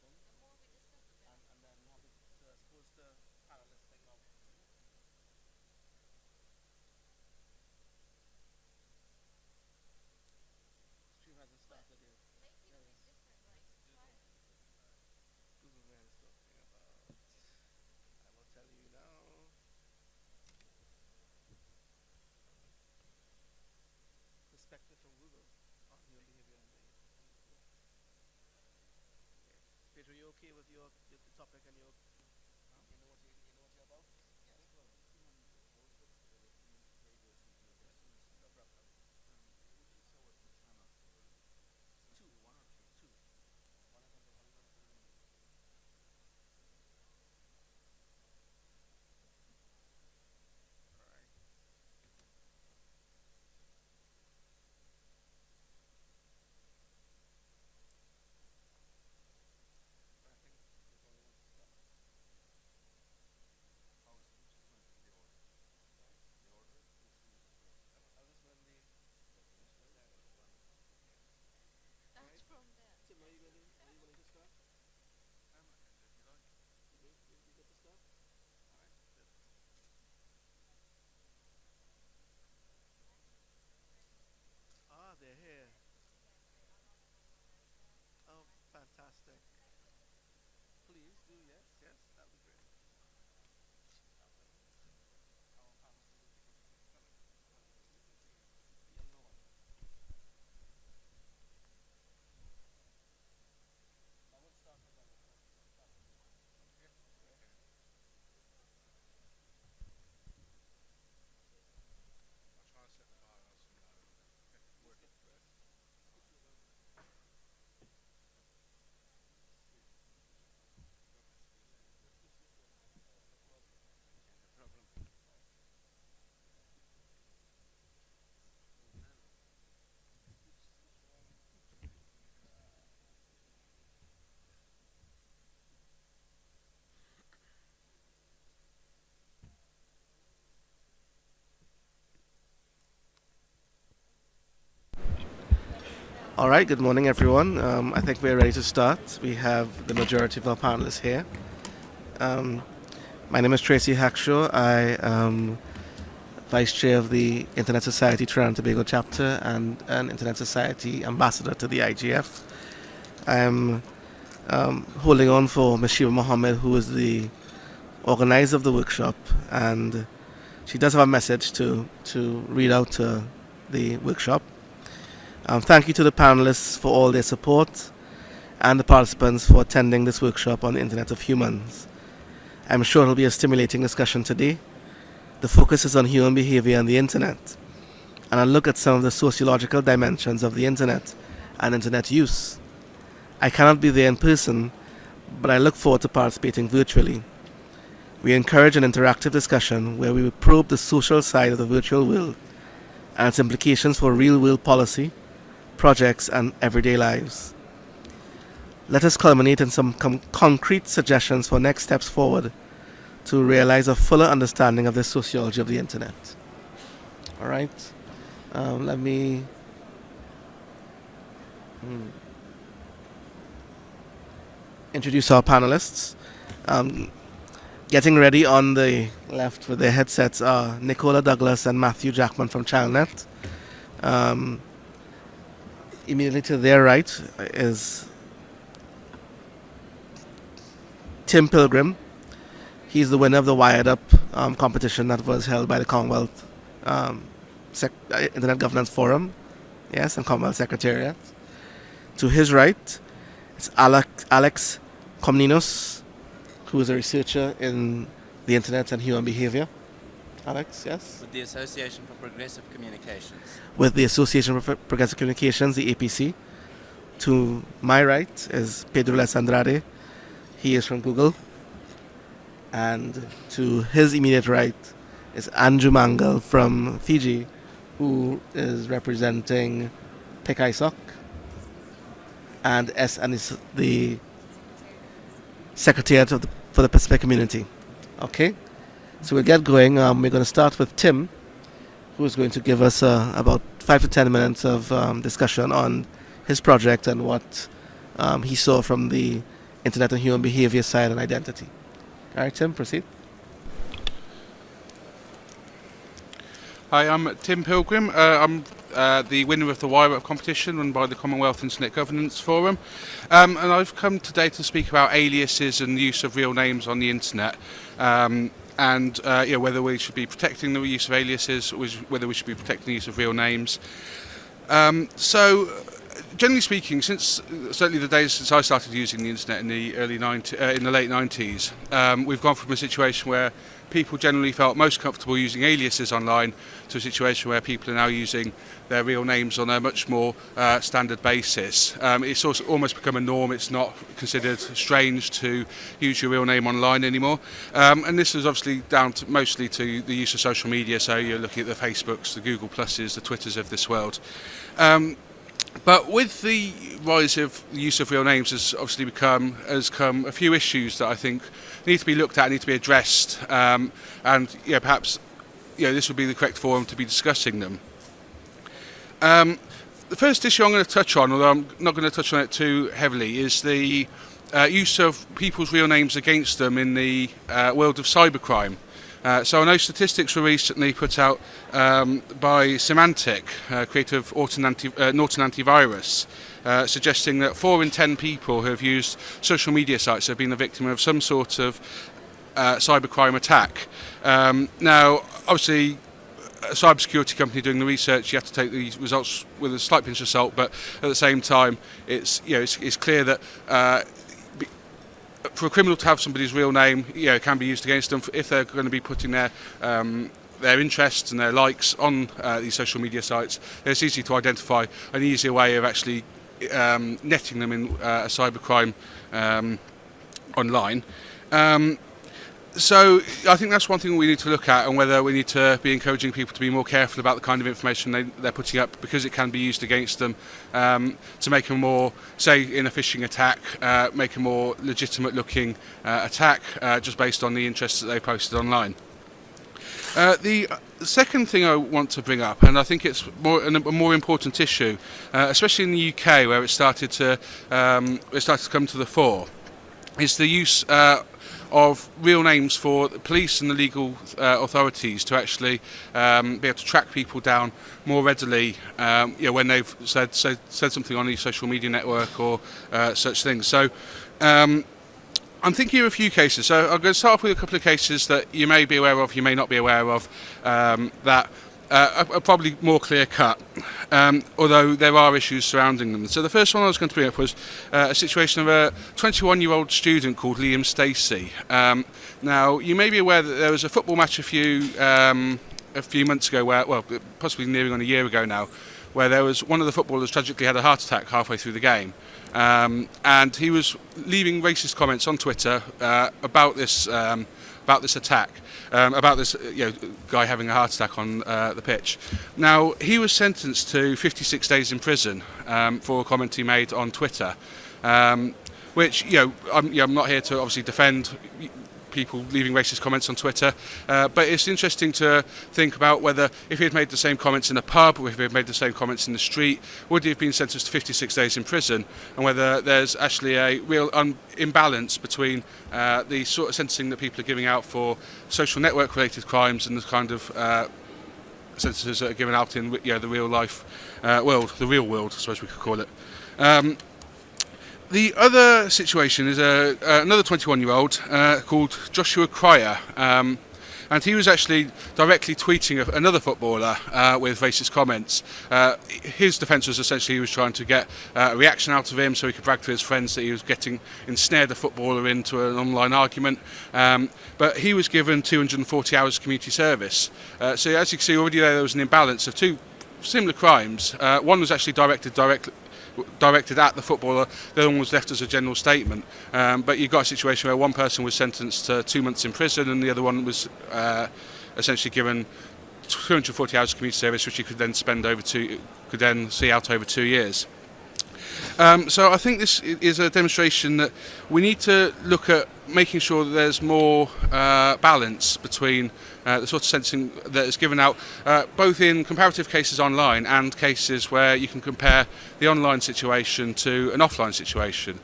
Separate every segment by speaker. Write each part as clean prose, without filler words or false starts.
Speaker 1: and then have suppose the panelist thing of stream hasn't started yet. Google Man is talking about. I will tell you now. Perspective from Google on your behavior Pedro, you okay with your the topic and you know what you're about? No problem. Two. Two. One is on the Alright. I think we're going to start. I'll just run the Tim, are you ready? Are you ready to start? You good to start? Alright. Ah, they're here. Oh, fantastic. Please do, yes, yes, that'd be great. Our panelists will take a coming. The younger one. I will start with them. Start with them. Okay, go ahead. Please get first. Put you on. This one. Record. Which one? All right, good morning, everyone. I think we're ready to start. We have the majority of our panelists here. Um, my name is Tracy Hackshaw. I am Vice Chair of the Internet Society Trinidad and Tobago chapter and an Internet Society ambassador to the IGF. I'm holding on for Ms. Shiva Mohammed, who is the organizer of the workshop, and she does have a message to read out to the workshop. Thank you to the panelists for all their support and the participants for attending this workshop on the Internet of Humans. I'm sure it will be a stimulating discussion today. The focus is on human behavior and the Internet, and I'll look at some of the sociological dimensions of the Internet and Internet use. I cannot be there in person, but I look forward to participating virtually. We encourage an interactive discussion where we will probe the social side of the virtual world and its implications for real-world policy, projects, and everyday lives. Let us culminate in some concrete suggestions for next steps forward to realize a fuller understanding of the sociology of the Internet. All right. Let me introduce our panelists. Getting ready on the left with their headsets are Nicola Douglas and Matthew Jackman from ChildNet. Immediately to their right is Tim Pilgrim. He's the winner of the Wired Up competition that was held by the Commonwealth Internet Governance Forum, yes, and Commonwealth Secretariat. To his right, it's Alex Komninos, who is a researcher in the Internet and human behavior. Alex, yes?
Speaker 2: With the Association for Progressive Communications.
Speaker 1: With the Association for Progressive Communications, the APC. To my right is Pedro Les Andrade. He is from Google. And to his immediate right is Andrew Mangal from Fiji, who is representing PIC-ISOC and is the Secretariat for the Pacific Community. Okay, so we'll get going. We're going to start with Tim, who is going to give us about 5 to 10 minutes of discussion on his project and what he saw from the internet and human behavior side and identity. All right, Tim, proceed.
Speaker 3: Hi, I'm Tim Pilgrim. I'm the winner of the Wire Up competition run by the Commonwealth Internet Governance Forum. And I've come today to speak about aliases and the use of real names on the internet. Whether we should be protecting the use of aliases, or whether we should be protecting the use of real names. Generally speaking, since certainly the days since I started using the internet in the late 90s, we've gone from a situation where people generally felt most comfortable using aliases online to a situation where people are now using their real names on a much more standard basis. It's also almost become a norm. It's not considered strange to use your real name online anymore. And this is obviously down to, mostly to the use of social media. So you're looking at the Facebooks, the Google Pluses, the Twitters of this world. But with the rise of the use of real names has come a few issues that I think need to be looked at, need to be addressed, perhaps this would be the correct forum to be discussing them. The first issue I'm going to touch on, although I'm not going to touch on it too heavily, is the use of people's real names against them in the world of cybercrime. So I know statistics were recently put out by Symantec, creator of Norton Antivirus, suggesting that 4 in 10 people who have used social media sites have been the victim of some sort of cybercrime attack. Now, obviously, a cybersecurity company doing the research, you have to take the results with a slight pinch of salt, but at the same time, it's clear that for a criminal to have somebody's real name, can be used against them if they're going to be putting their interests and their likes on these social media sites. It's easy to identify an easier way of actually netting them in a cybercrime online. So I think that's one thing we need to look at, and whether we need to be encouraging people to be more careful about the kind of information they're putting up, because it can be used against them to make a more, say in a phishing attack, make a more legitimate looking attack just based on the interests that they posted online. The second thing I want to bring up, and I think it's a more important issue, especially in the UK where it started to come to the fore, is the use of real names for the police and the legal authorities to actually be able to track people down more readily, when they've said something on a social media network or such things. So I'm thinking of a few cases. So I'm going to start off with a couple of cases that you may be aware of, you may not be aware of, that are probably more clear-cut, although there are issues surrounding them. So the first one I was going to bring up was a situation of a 21-year-old student called Liam Stacey. Now, you may be aware that there was a football match a few months ago, possibly nearing on a year ago now, where there was one of the footballers tragically had a heart attack halfway through the game. And he was leaving racist comments on Twitter about this attack, about this guy having a heart attack on the pitch. Now, he was sentenced to 56 days in prison for a comment he made on Twitter, which I'm not here to obviously defend people leaving racist comments on Twitter, but it's interesting to think about whether if he had made the same comments in a pub or if he had made the same comments in the street, would he have been sentenced to 56 days in prison, and whether there's actually a real imbalance between the sort of sentencing that people are giving out for social network related crimes and the kind of sentences that are given out in the real life world, the real world, I suppose we could call it. The other situation is another 21-year-old called Joshua Cryer, and he was actually directly tweeting another footballer with racist comments. His defence was essentially he was trying to get a reaction out of him so he could brag to his friends that he was getting ensnared a footballer into an online argument, but he was given 240 hours community service. So as you can see already there was an imbalance of two similar crimes. One was actually directed at the footballer, the other one was left as a general statement, but you've got a situation where one person was sentenced to 2 months in prison and the other one was essentially given 240 hours of community service, which he could then see out over 2 years. So I think this is a demonstration that we need to look at making sure that there's more balance between the sort of sentencing that is given out, both in comparative cases online and cases where you can compare the online situation to an offline situation.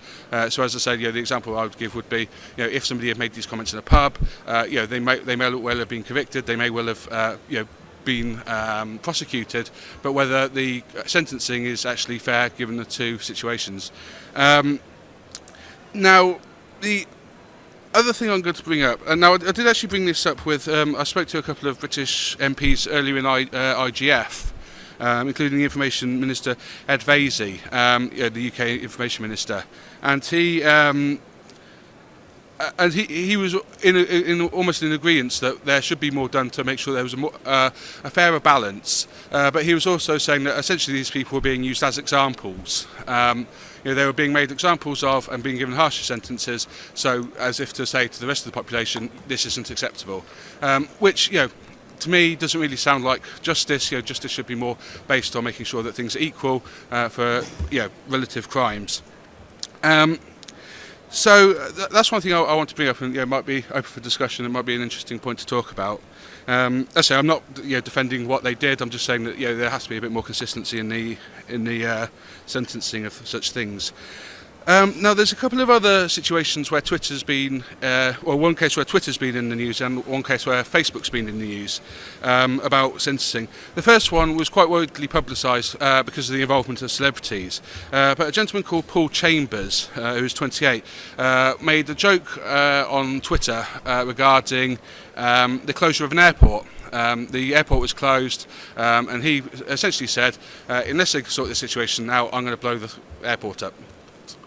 Speaker 3: So as I said, the example I would give would be, if somebody had made these comments in a pub, they may well have been convicted, they may well have, been prosecuted, but whether the sentencing is actually fair given the two situations. Now, the other thing I'm going to bring up, and now I did actually bring this up with, I spoke to a couple of British MPs earlier in IGF, including the Information Minister Ed Vaizey, the UK Information Minister, and he was in almost in agreement that there should be more done to make sure there was a fairer balance. But he was also saying that essentially these people were being used as examples. They were being made examples of and being given harsher sentences, so as if to say to the rest of the population, this isn't acceptable. Which, to me, doesn't really sound like justice. Justice should be more based on making sure that things are equal for relative crimes. So that's one thing I want to bring up, and might be open for discussion. It might be an interesting point to talk about. As I say, I'm not defending what they did. I'm just saying that there has to be a bit more consistency in the sentencing of such things. Now, there's a couple of other situations where Twitter's been, one case where Twitter's been in the news and one case where Facebook's been in the news about sentencing. The first one was quite widely publicised because of the involvement of celebrities. But a gentleman called Paul Chambers, who's 28, made a joke on Twitter regarding the closure of an airport. The airport was closed, and he essentially said, unless they sort this situation out, I'm going to blow the airport up.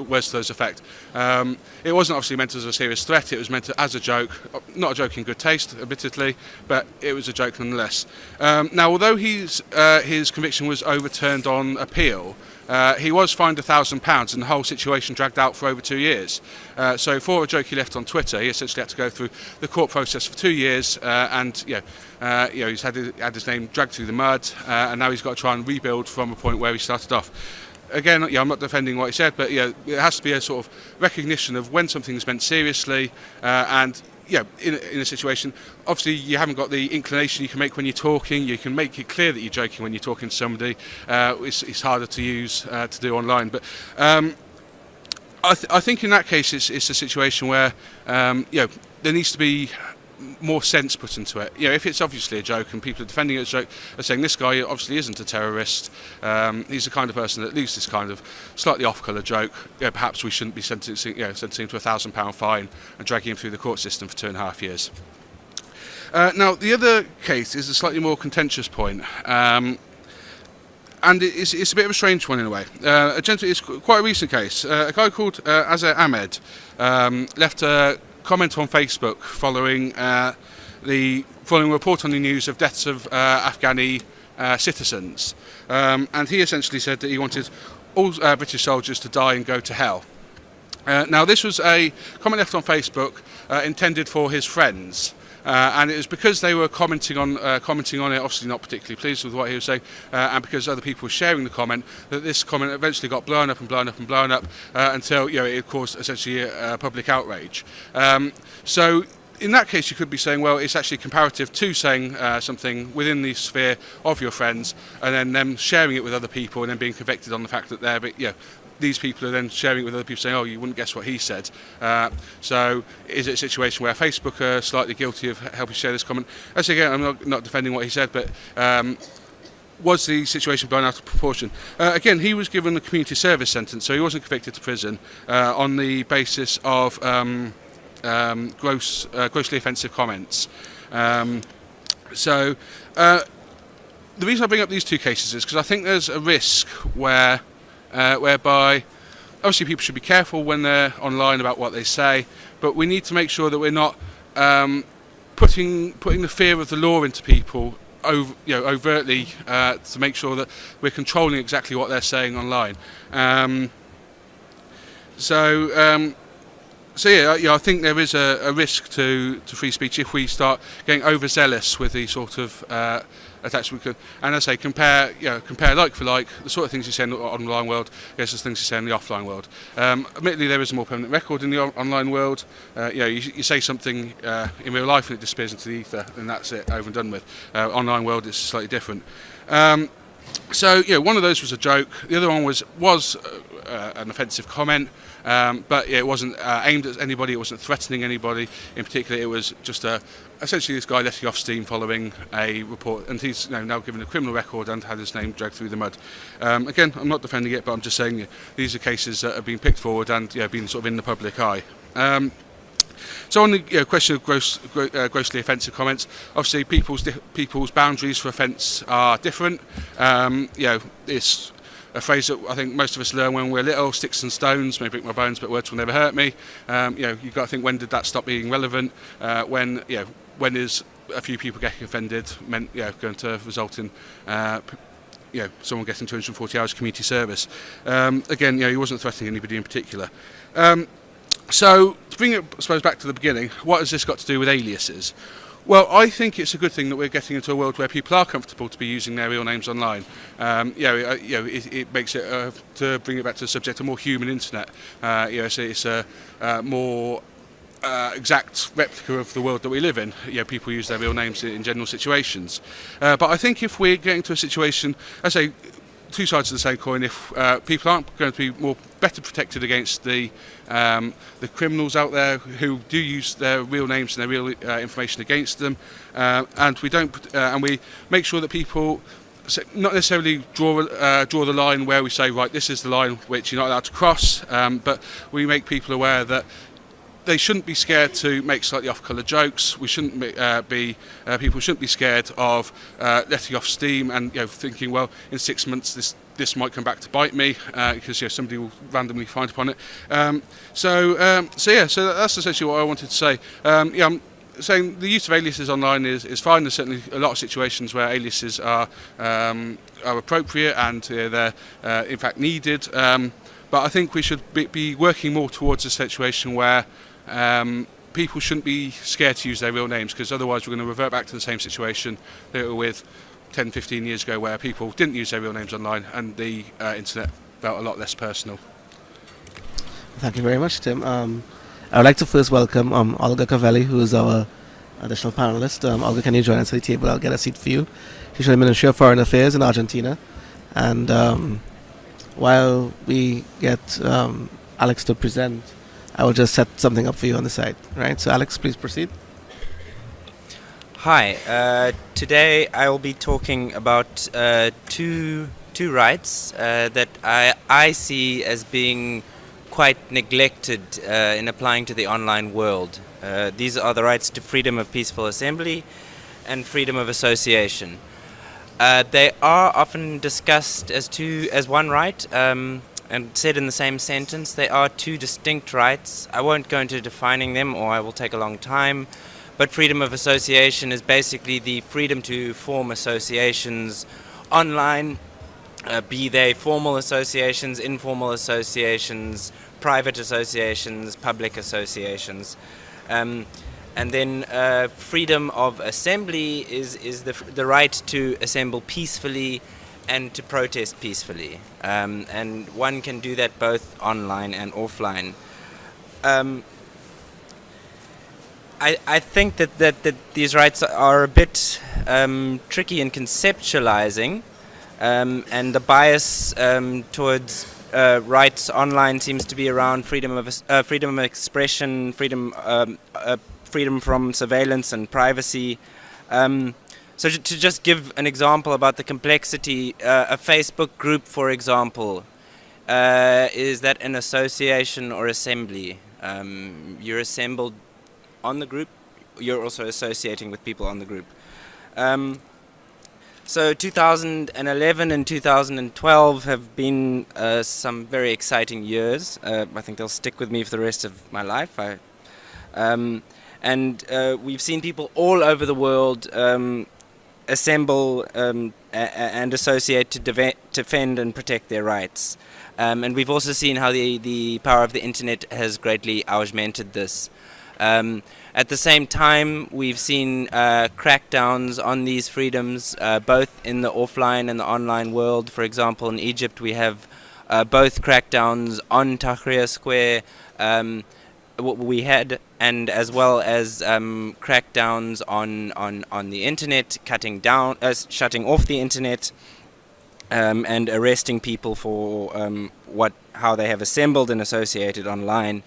Speaker 3: Words to those effect. It wasn't obviously meant as a serious threat, it was meant as a joke, not a joke in good taste, admittedly, but it was a joke nonetheless. Now, although his conviction was overturned on appeal, he was fined £1,000 and the whole situation dragged out for over 2 years. So for a joke he left on Twitter, he essentially had to go through the court process for 2 years, and he's had his name dragged through the mud, and now he's got to try and rebuild from a point where he started off. Again, I'm not defending what he said, but it has to be a sort of recognition of when something is meant seriously, and in a situation, obviously you haven't got the inclination you can make when you're talking. You can make it clear that you're joking when you're talking to somebody. It's harder to use to do online, but I think in that case it's a situation where there needs to be more sense put into it. If it's obviously a joke and people are defending it as a joke, are saying this guy obviously isn't a terrorist, he's the kind of person that leaves this kind of slightly off-colour joke, perhaps we shouldn't be sentencing him to £1,000 fine and dragging him through the court system for 2.5 years. Now, the other case is a slightly more contentious point, and it's a bit of a strange one in a way. It's quite a recent case. A guy called Azar Ahmed left a comment on Facebook following a report on the news of deaths of Afghani citizens, and he essentially said that he wanted all British soldiers to die and go to hell. Now, this was a comment left on Facebook intended for his friends. And it was because they were commenting on it, obviously not particularly pleased with what he was saying, and because other people were sharing the comment, that this comment eventually got blown up until it caused essentially a public outrage. So in that case, you could be saying, well, it's actually comparative to saying something within the sphere of your friends, and then them sharing it with other people, and then being convicted on the fact that these people are then sharing it with other people saying, oh, you wouldn't guess what he said. So is it a situation where Facebook are slightly guilty of helping share this comment? As again, I'm not defending what he said, but was the situation blown out of proportion? Again, he was given a community service sentence, so he wasn't convicted to prison on the basis of grossly offensive comments. So the reason I bring up these two cases is because I think there's a risk whereby obviously people should be careful when they're online about what they say, but we need to make sure that we're not putting the fear of the law into people overtly to make sure that we're controlling exactly what they're saying online. So yeah, I think there is a risk to free speech if we start getting overzealous with the sort of attacks we can. And as I say, compare like for like, the sort of things you say in the online world versus things you say in the offline world. Admittedly, there is a more permanent record in the online world. You say something in real life and it disappears into the ether, and that's it, over and done with. Online world is slightly different. So one of those was a joke. The other one was an offensive comment, but it wasn't aimed at anybody. It wasn't threatening anybody in particular. It was just essentially this guy letting off steam following a report, and he's now given a criminal record and had his name dragged through the mud. Again, I'm not defending it, but I'm just saying these are cases that have been picked forward and been sort of in the public eye. So on the question of grossly offensive comments, obviously people's boundaries for offence are different. It's a phrase that I think most of us learn when we're little: sticks and stones may break my bones, but words will never hurt me. You've got to think, when did that stop being relevant? When is a few people getting offended going to result in someone getting 240 hours community service? Again, he wasn't threatening anybody in particular. So, to bring it, I suppose, back to the beginning, what has this got to do with aliases? Well, I think it's a good thing that we're getting into a world where people are comfortable to be using their real names online. It makes it, to bring it back to the subject, a more human internet. It's a more exact replica of the world that we live in. People use their real names in general situations. But I think if we're getting to a situation, I say, two sides of the same coin. If people aren't going to be better protected against the criminals out there who do use their real names and their real information against them, and we make sure that people not necessarily draw the line where we say, right, this is the line which you're not allowed to cross, but we make people aware that they shouldn't be scared to make slightly off-colour jokes. We shouldn't people shouldn't be scared of letting off steam and thinking, well, in 6 months this might come back to bite me because somebody will randomly find upon it. So that's essentially what I wanted to say. I'm saying the use of aliases online is fine. There's certainly a lot of situations where aliases are appropriate and they're in fact needed. But I think we should be working more towards a situation where people shouldn't be scared to use their real names, because otherwise we're going to revert back to the same situation that we were with 10, 15 years ago, where people didn't use their real names online and the internet felt a lot less personal.
Speaker 1: Thank you very much, Tim. I would like to first welcome Olga Cavelli, who is our additional panelist. Olga, can you join us at the table? I'll get a seat for you. She's from the Ministry of Foreign Affairs in Argentina. And while we get Alex to present, I will just set something up for you on the side. Right? So Alex, please proceed.
Speaker 2: Hi. Today I will be talking about two rights that I see as being quite neglected in applying to the online world. These are the rights to freedom of peaceful assembly and freedom of association. They are often discussed as one right, and said in the same sentence. They are two distinct rights. I won't go into defining them, or I will take a long time. But freedom of association is basically the freedom to form associations online, be they formal associations, informal associations, private associations, public associations. And then freedom of assembly is the right to assemble peacefully and to protest peacefully. And one can do that both online and offline. I think that these rights are a bit tricky in conceptualizing, and the bias towards rights online seems to be around freedom of expression, freedom from surveillance and privacy. So to just give an example about the complexity, a Facebook group, for example, is that an association or assembly? You're assembled on the group, you're also associating with people on the group. So 2011 and 2012 have been some very exciting years. I think they'll stick with me for the rest of my life. And we've seen people all over the world assemble and associate to defend and protect their rights. And we've also seen how the power of the internet has greatly augmented this. At the same time, we've seen crackdowns on these freedoms, both in the offline and the online world. For example, in Egypt, we have both crackdowns on Tahrir Square, we had, and as well as crackdowns on the internet, shutting off the internet, and arresting people for how they have assembled and associated online.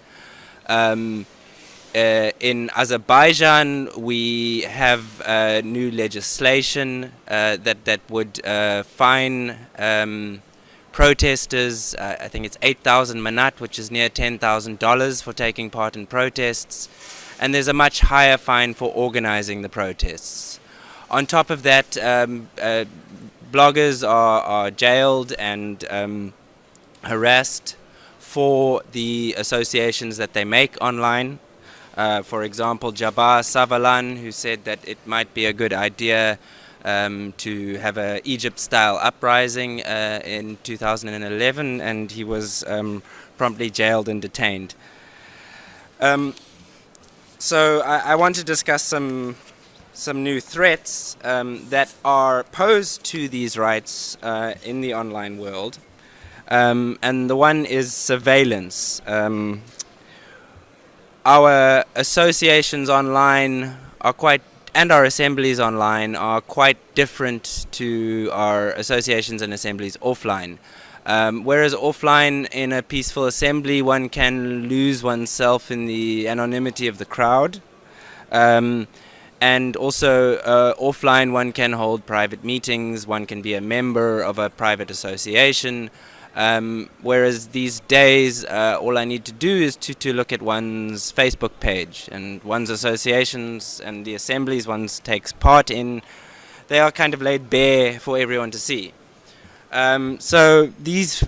Speaker 2: In Azerbaijan, we have new legislation that would fine protesters. I think it's 8,000 manat, which is near $10,000 for taking part in protests. And there's a much higher fine for organizing the protests. On top of that, bloggers are jailed and harassed for the associations that they make online. For example, Jabbar Savalan, who said that it might be a good idea to have a Egypt-style uprising in 2011, and he was promptly jailed and detained. So I want to discuss some new threats that are posed to these rights in the online world, and the one is surveillance. Our associations online and our assemblies online are quite different to our associations and assemblies offline. Whereas offline, in a peaceful assembly, one can lose oneself in the anonymity of the crowd. And also offline, one can hold private meetings, one can be a member of a private association. Whereas these days, all I need to do is to look at one's Facebook page, and one's associations and the assemblies one takes part in, they are kind of laid bare for everyone to see. So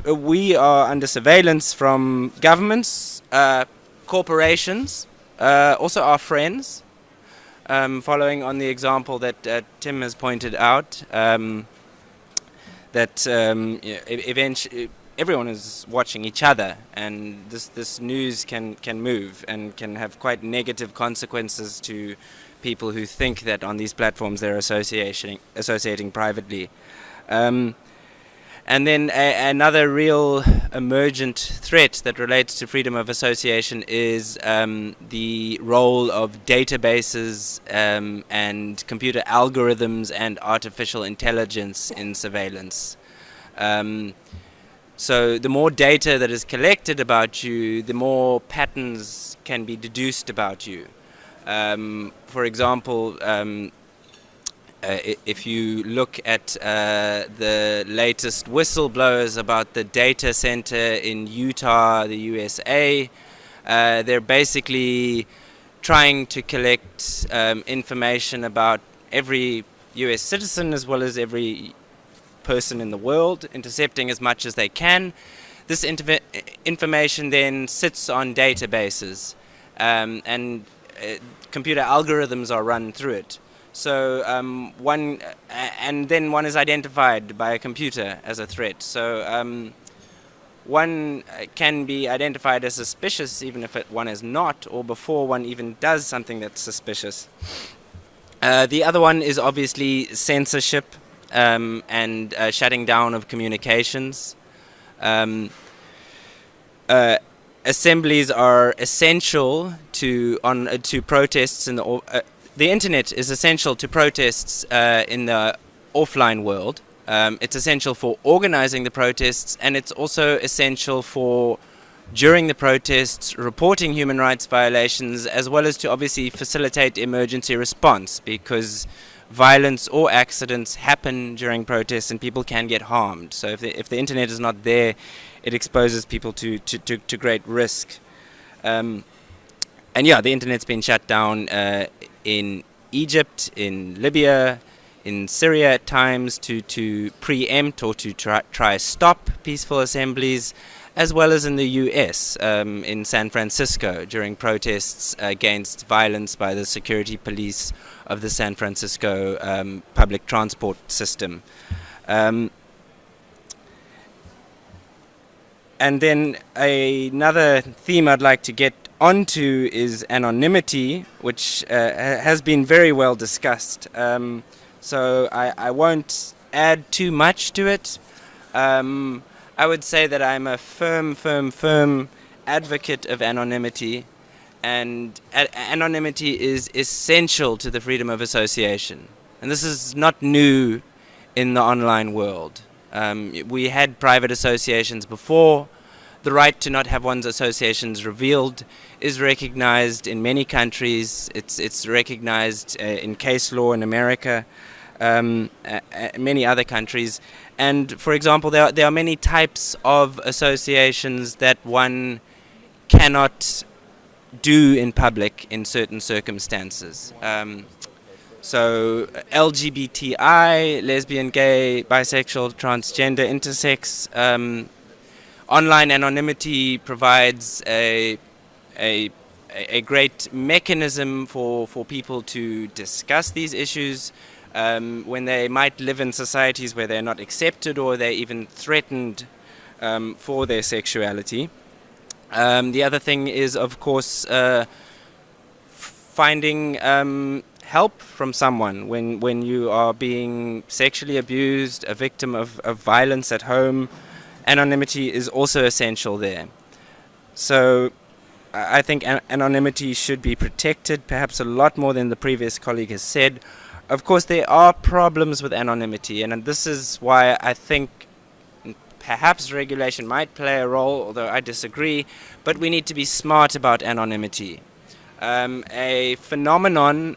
Speaker 2: we are under surveillance from governments, corporations, also our friends, following on the example that Tim has pointed out. That eventually everyone is watching each other, and this news can move and can have quite negative consequences to people who think that on these platforms they're associating privately. And then another real emergent threat that relates to freedom of association is the role of databases and computer algorithms and artificial intelligence in surveillance. So the more data that is collected about you, the more patterns can be deduced about you. For example, if you look at the latest whistleblowers about the data center in Utah, the USA, they're basically trying to collect information about every US citizen as well as every person in the world, intercepting as much as they can. This information then sits on databases, and computer algorithms are run through it. So then one is identified by a computer as a threat. So one can be identified as suspicious even if one is not, or before one even does something that's suspicious. The other one is obviously censorship and shutting down of communications. Assemblies are essential to protests in the internet is essential to protests in the offline world. It's essential for organizing the protests, and it's also essential for, during the protests, reporting human rights violations, as well as to obviously facilitate emergency response, because violence or accidents happen during protests and people can get harmed. So if the internet is not there, it exposes people to great risk. And yeah, the internet's been shut down in Egypt, in Libya, in Syria at times to preempt or to try stop peaceful assemblies, as well as in the US, in San Francisco, during protests against violence by the security police of the San Francisco public transport system. And then another theme I'd like to get onto is anonymity, which has been very well discussed. So I won't add too much to it. I would say that I'm a firm advocate of anonymity, and anonymity is essential to the freedom of association. And this is not new in the online world. We had private associations before. The right to not have one's associations revealed is recognized in many countries. It's recognized in case law in America, many other countries. And for example, there are many types of associations that one cannot do in public in certain circumstances. So LGBTI, lesbian, gay, bisexual, transgender, intersex, online anonymity provides a great mechanism for people to discuss these issues when they might live in societies where they're not accepted or they're even threatened for their sexuality. The other thing is, of course, finding help from someone when you are being sexually abused, a victim of violence at home. Anonymity is also essential there. So I think anonymity should be protected, perhaps a lot more than the previous colleague has said. Of course, there are problems with anonymity, and this is why I think perhaps regulation might play a role, although I disagree, but we need to be smart about anonymity. A phenomenon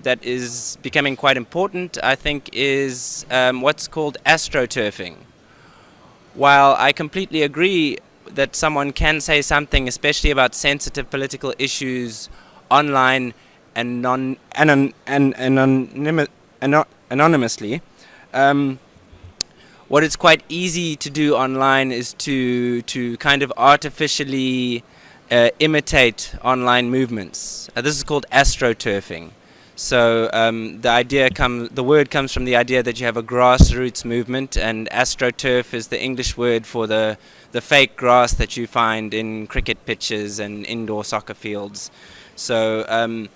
Speaker 2: that is becoming quite important, I think, is what's called astroturfing. While I completely agree that someone can say something, especially about sensitive political issues, online and anonymously, what it's quite easy to do online is to kind of artificially imitate online movements. This is called astroturfing. So the word comes from the idea that you have a grassroots movement, and astroturf is the English word for the fake grass that you find in cricket pitches and indoor soccer fields. So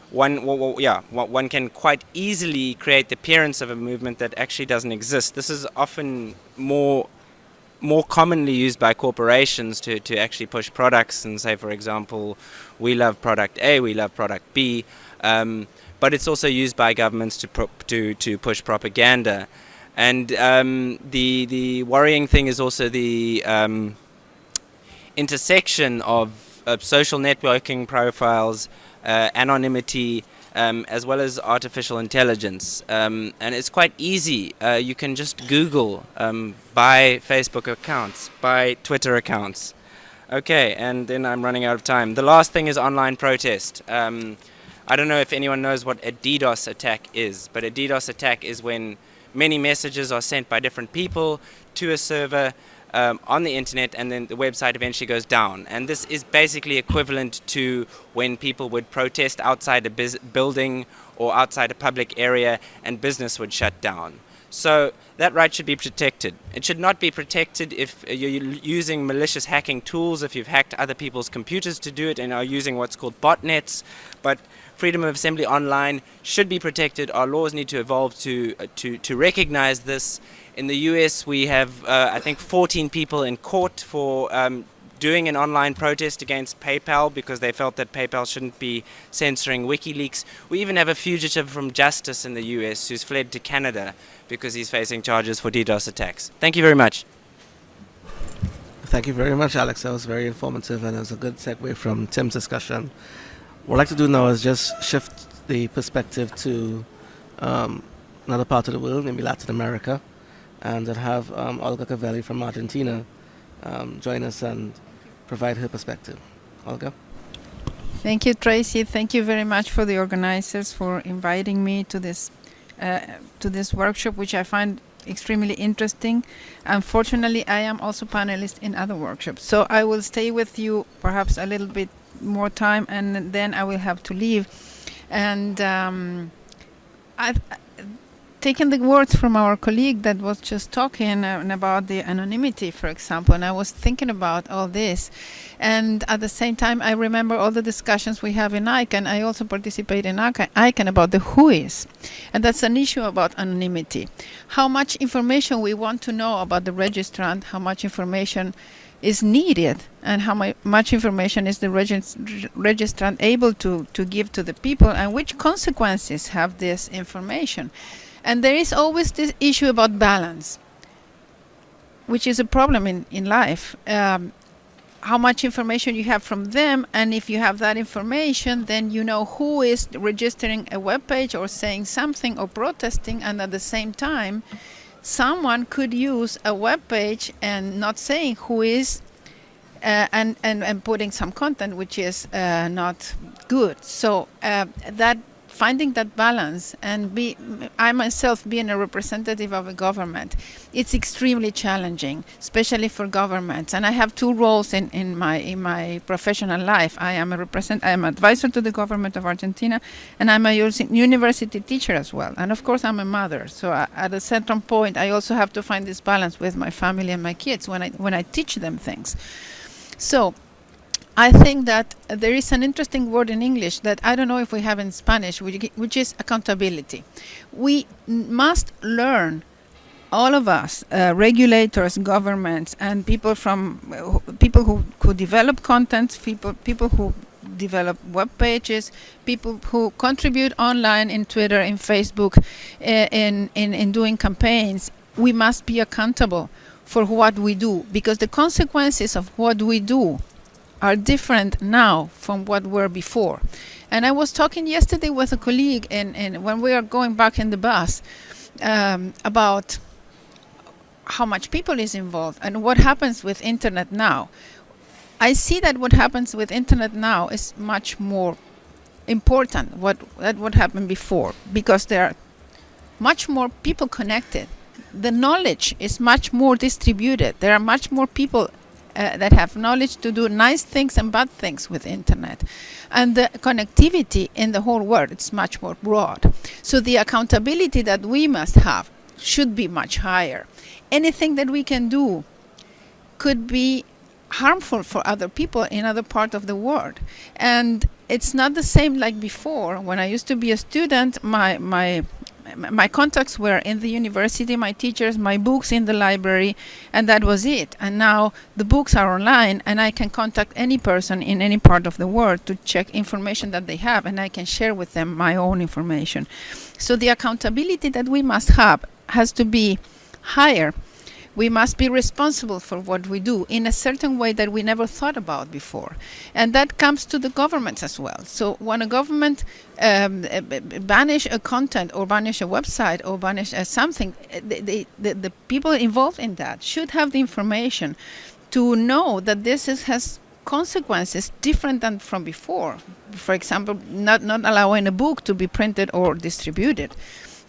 Speaker 2: one can quite easily create the appearance of a movement that actually doesn't exist. This is often more commonly used by corporations to actually push products and say, for example, we love product A, we love product B. But it's also used by governments to push propaganda. And the worrying thing is also the intersection of social networking profiles, anonymity, as well as artificial intelligence. And it's quite easy. You can just Google, buy Facebook accounts, buy Twitter accounts. Okay, and then I'm running out of time. The last thing is online protest. I don't know if anyone knows what a DDoS attack is, but a DDoS attack is when many messages are sent by different people to a server on the internet, and then the website eventually goes down. And this is basically equivalent to when people would protest outside a building or outside a public area and business would shut down. So that right should be protected. It should not be protected if you're using malicious hacking tools, if you've hacked other people's computers to do it and are using what's called botnets. But freedom of assembly online should be protected. Our laws need to evolve to recognize this. In the US, we have, I think, 14 people in court for doing an online protest against PayPal because they felt that PayPal shouldn't be censoring WikiLeaks. We even have a fugitive from justice in the US who's fled to Canada because he's facing charges for DDoS attacks. Thank you very much.
Speaker 1: Thank you very much, Alex. That was very informative, and it was a good segue from Tim's discussion. What I'd like to do now is just shift the perspective to another part of the world, maybe Latin America, and I'll have Olga Cavelli from Argentina join us and provide her perspective. Olga?
Speaker 4: Thank you, Tracy. Thank you very much for the organizers for inviting me to this workshop, which I find extremely interesting. Unfortunately, I am also panelist in other workshops, so I will stay with you perhaps a little bit more time, and then I will have to leave. And I've taken the words from our colleague that was just talking about the anonymity, for example, and I was thinking about all this. And at the same time, I remember all the discussions we have in ICANN. I also participate in ICANN about the who is. And that's an issue about anonymity. How much information we want to know about the registrant, how much information is needed, and how much information is the registrant able to give to the people, and which consequences have this information. And there is always this issue about balance, which is a problem in life. How much information you have from them, and if you have that information, then you know who is registering a web page or saying something or protesting, and at the same time, someone could use a web page and not saying who is, and putting some content which is not good. So that finding that balance, and I myself being a representative of a government, it's extremely challenging, especially for governments. And I have two roles in my professional life. I am an advisor to the government of Argentina, and I'm a university teacher as well. And of course, I'm a mother. So at a certain point, I also have to find this balance with my family and my kids when I teach them things. So I think that there is an interesting word in English that I don't know if we have in Spanish, which is accountability. We must learn, all of us, regulators, governments, and people who develop content, people who develop web pages, people who contribute online in Twitter, in Facebook, in doing campaigns. We must be accountable for what we do, because the consequences of what we do are different now from what were before. And I was talking yesterday with a colleague, and when we are going back in the bus, about how much people is involved and what happens with internet now. I see that what happens with internet now is much more important than what happened before, because there are much more people connected. The knowledge is much more distributed. There are much more people that have knowledge to do nice things and bad things with internet. And the connectivity in the whole world, it's much more broad. So the accountability that we must have should be much higher. Anything that we can do could be harmful for other people in other parts of the world. And it's not the same like before. When I used to be a student, my contacts were in the university, my teachers, my books in the library, and that was it. And now the books are online, and I can contact any person in any part of the world to check information that they have, and I can share with them my own information. So the accountability that we must have has to be higher. We must be responsible for what we do in a certain way that we never thought about before. And that comes to the governments as well. So when a government banish a content or banish a website or banish something, the people involved in that should have the information to know that this has consequences different than from before. For example, not allowing a book to be printed or distributed.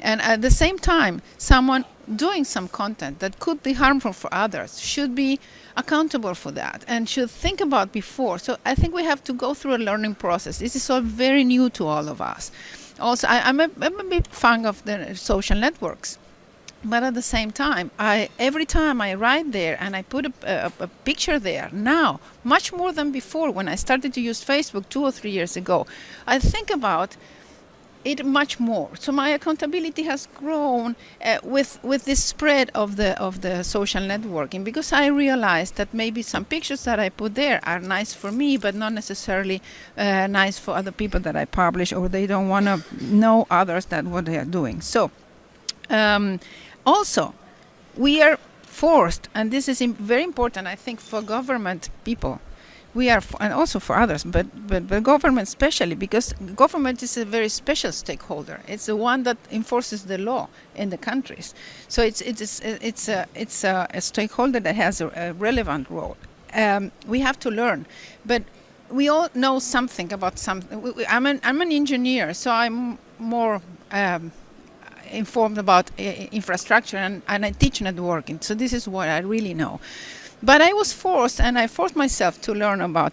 Speaker 4: And at the same time, someone doing some content that could be harmful for others should be accountable for that and should think about before. So I think we have to go through a learning process. This is all very new to all of us. Also, I'm a big fan of the social networks. But at the same time, every time I write there and I put a picture there now, much more than before when I started to use Facebook 2 or 3 years ago, I think about it much more. So my accountability has grown with this spread of the social networking, because I realized that maybe some pictures that I put there are nice for me, but not necessarily nice for other people that I publish, or they don't want to know others that what they are doing. So also we are forced, and this is very important, I think, for government people. We are, and also for others, but government especially, because government is a very special stakeholder. It's the one that enforces the law in the countries. So it's a stakeholder that has a relevant role. We have to learn, but we all know something about something. I'm an engineer, so I'm more informed about infrastructure, and I teach networking. So this is what I really know. But I forced myself to learn about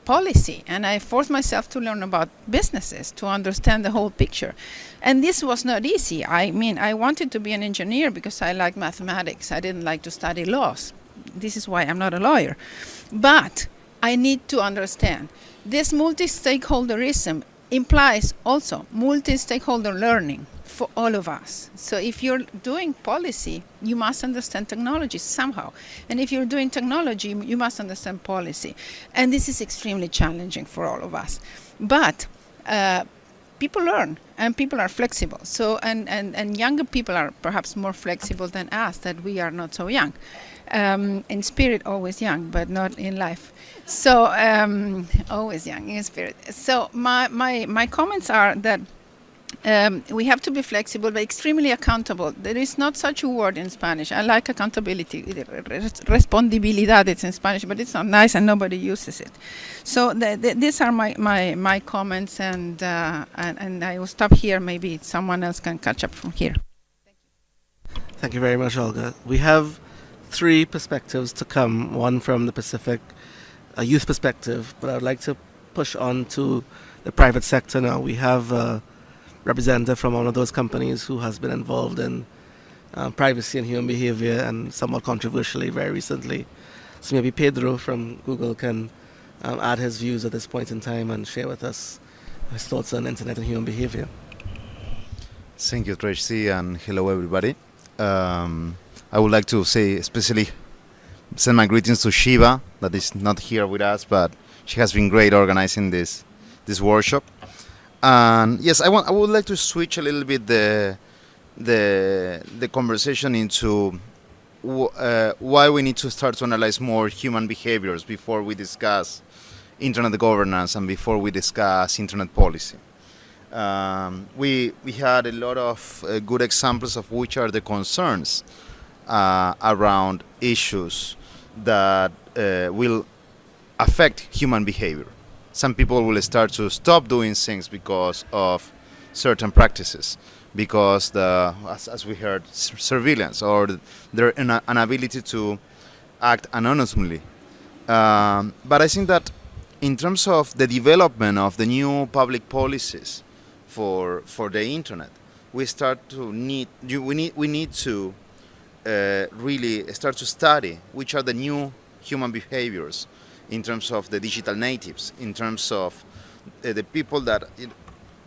Speaker 4: policy, and I forced myself to learn about businesses to understand the whole picture. And this was not easy. I mean, I wanted to be an engineer because I liked mathematics. I didn't like to study laws. This is why I'm not a lawyer. But I need to understand this multi-stakeholderism implies also multi-stakeholder learning for all of us. So if you're doing policy, you must understand technology somehow. And if you're doing technology, you must understand policy. And this is extremely challenging for all of us. But people learn, and people are flexible. So and younger people are perhaps more flexible than us, that we are not so young. In spirit, always young, but not in life. So always young in spirit. So my comments are that we have to be flexible, but extremely accountable. There is not such a word in Spanish. I like accountability. Respondibilidad, it's in Spanish, but it's not nice and nobody uses it. So these are my comments, and I will stop here. Maybe someone else can catch up from here.
Speaker 1: Thank you very much, Olga. We have 3 perspectives to come, one from the Pacific, a youth perspective, but I would like to push on to the private sector now. We have a representative from one of those companies who has been involved in privacy and human behavior, and somewhat controversially very recently. So maybe Pedro from Google can add his views at this point in time and share with us his thoughts on internet and human behavior.
Speaker 5: Thank you, Tracy, and hello, everybody. I would like to say, especially send my greetings to Shiva, that is not here with us, but she has been great organizing this workshop. And yes, I would like to switch a little bit the conversation into why we need to start to analyze more human behaviors before we discuss internet governance and before we discuss internet policy. We had a lot of good examples of which are the concerns around issues that will affect human behavior. Some people will start to stop doing things because of certain practices, because as we heard, surveillance, or their inability to act anonymously. But I think that in terms of the development of the new public policies for the internet, we need to really start to study which are the new human behaviors in terms of the digital natives, in terms of the people that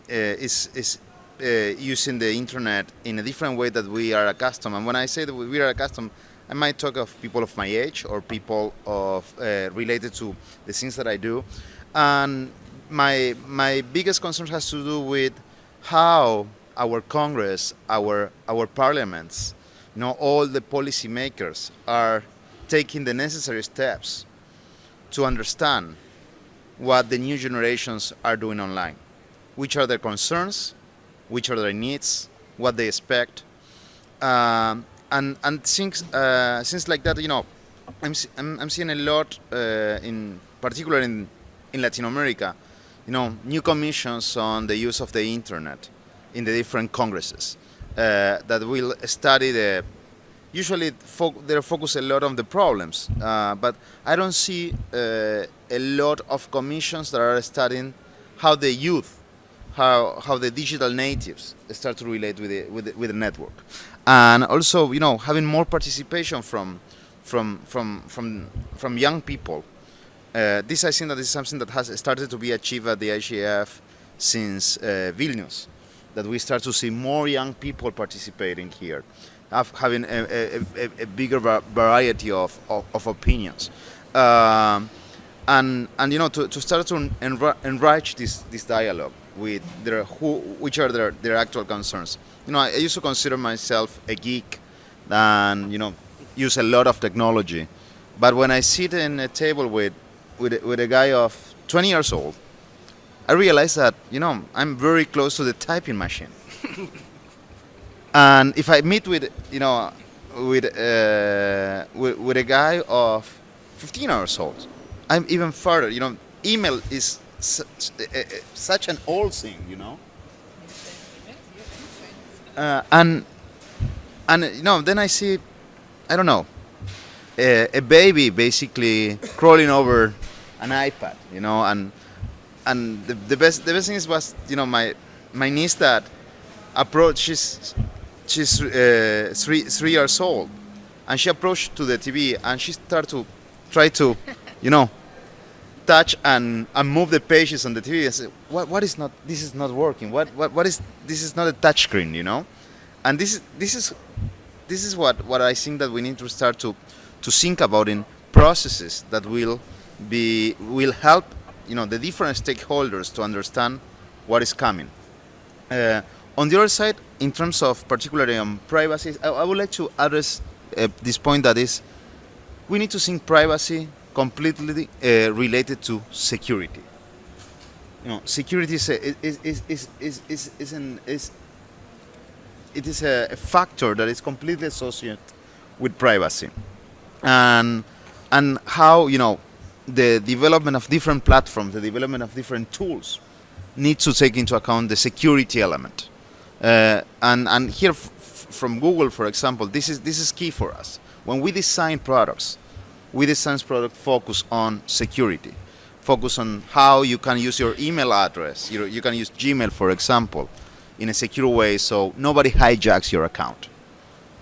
Speaker 5: is using the internet in a different way that we are accustomed. And when I say that we are accustomed, I might talk of people of my age or people of related to the things that I do. And my biggest concern has to do with how our Congress, our parliaments, all the policymakers are taking the necessary steps to understand what the new generations are doing online, which are their concerns, which are their needs, what they expect, and things like that. I'm seeing a lot, in particular in Latin America, new commissions on the use of the internet in the different congresses that will study usually they focus a lot on the problems, but I don't see a lot of commissions that are studying how the youth, how the digital natives start to relate with the network, and also having more participation from young people. This, I think, that is something that has started to be achieved at the IGF since Vilnius, that we start to see more young people participating here, having a bigger variety of opinions, and to start to enrich this dialogue with which are their actual concerns. I used to consider myself a geek and use a lot of technology, but when I sit in a table with a guy of 20 years old, I realize that I'm very close to the typing machine. And if I meet with a guy of 15 years old, I'm even further. Email is such an old thing. And then I see, I don't know, a baby basically crawling over an iPad, and the best thing was, my niece that approached. She's 3 years old, and she approached to the TV and she started to try to, touch and move the pages on the TV. I said, what is not? This is not working. What is? This is not a touch screen, And this is what I think that we need to start to think about in processes that will help, the different stakeholders to understand what is coming. On the other side, in terms of particularly privacy, I would like to address this point, that is, we need to think privacy completely related to security. Security is a factor that is completely associated with privacy, and how the development of different platforms, the development of different tools, need to take into account the security element. And here, from Google, for example, this is key for us. When we design products, focus on security, focus on how you can use your email address. You can use Gmail, for example, in a secure way, so nobody hijacks your account.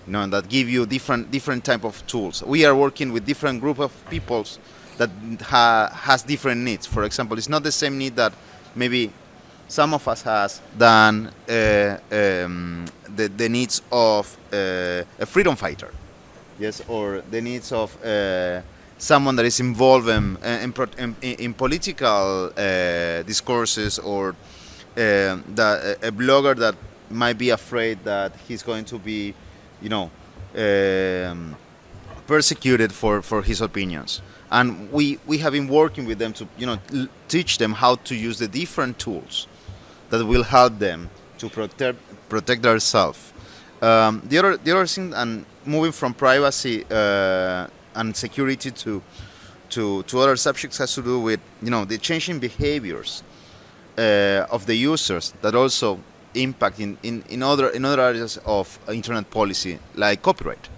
Speaker 5: And that give you different type of tools. We are working with different group of peoples that has different needs. For example, it's not the same need that maybe some of us has than the needs of a freedom fighter, yes, or the needs of someone that is involved in political discourses, or a blogger that might be afraid that he's going to be, persecuted for his opinions. And we have been working with them to teach them how to use the different tools that will help them to protect themselves. The other thing, and moving from privacy and security to other subjects, has to do with the changing behaviors of the users that also impact in other areas of internet policy, like copyright.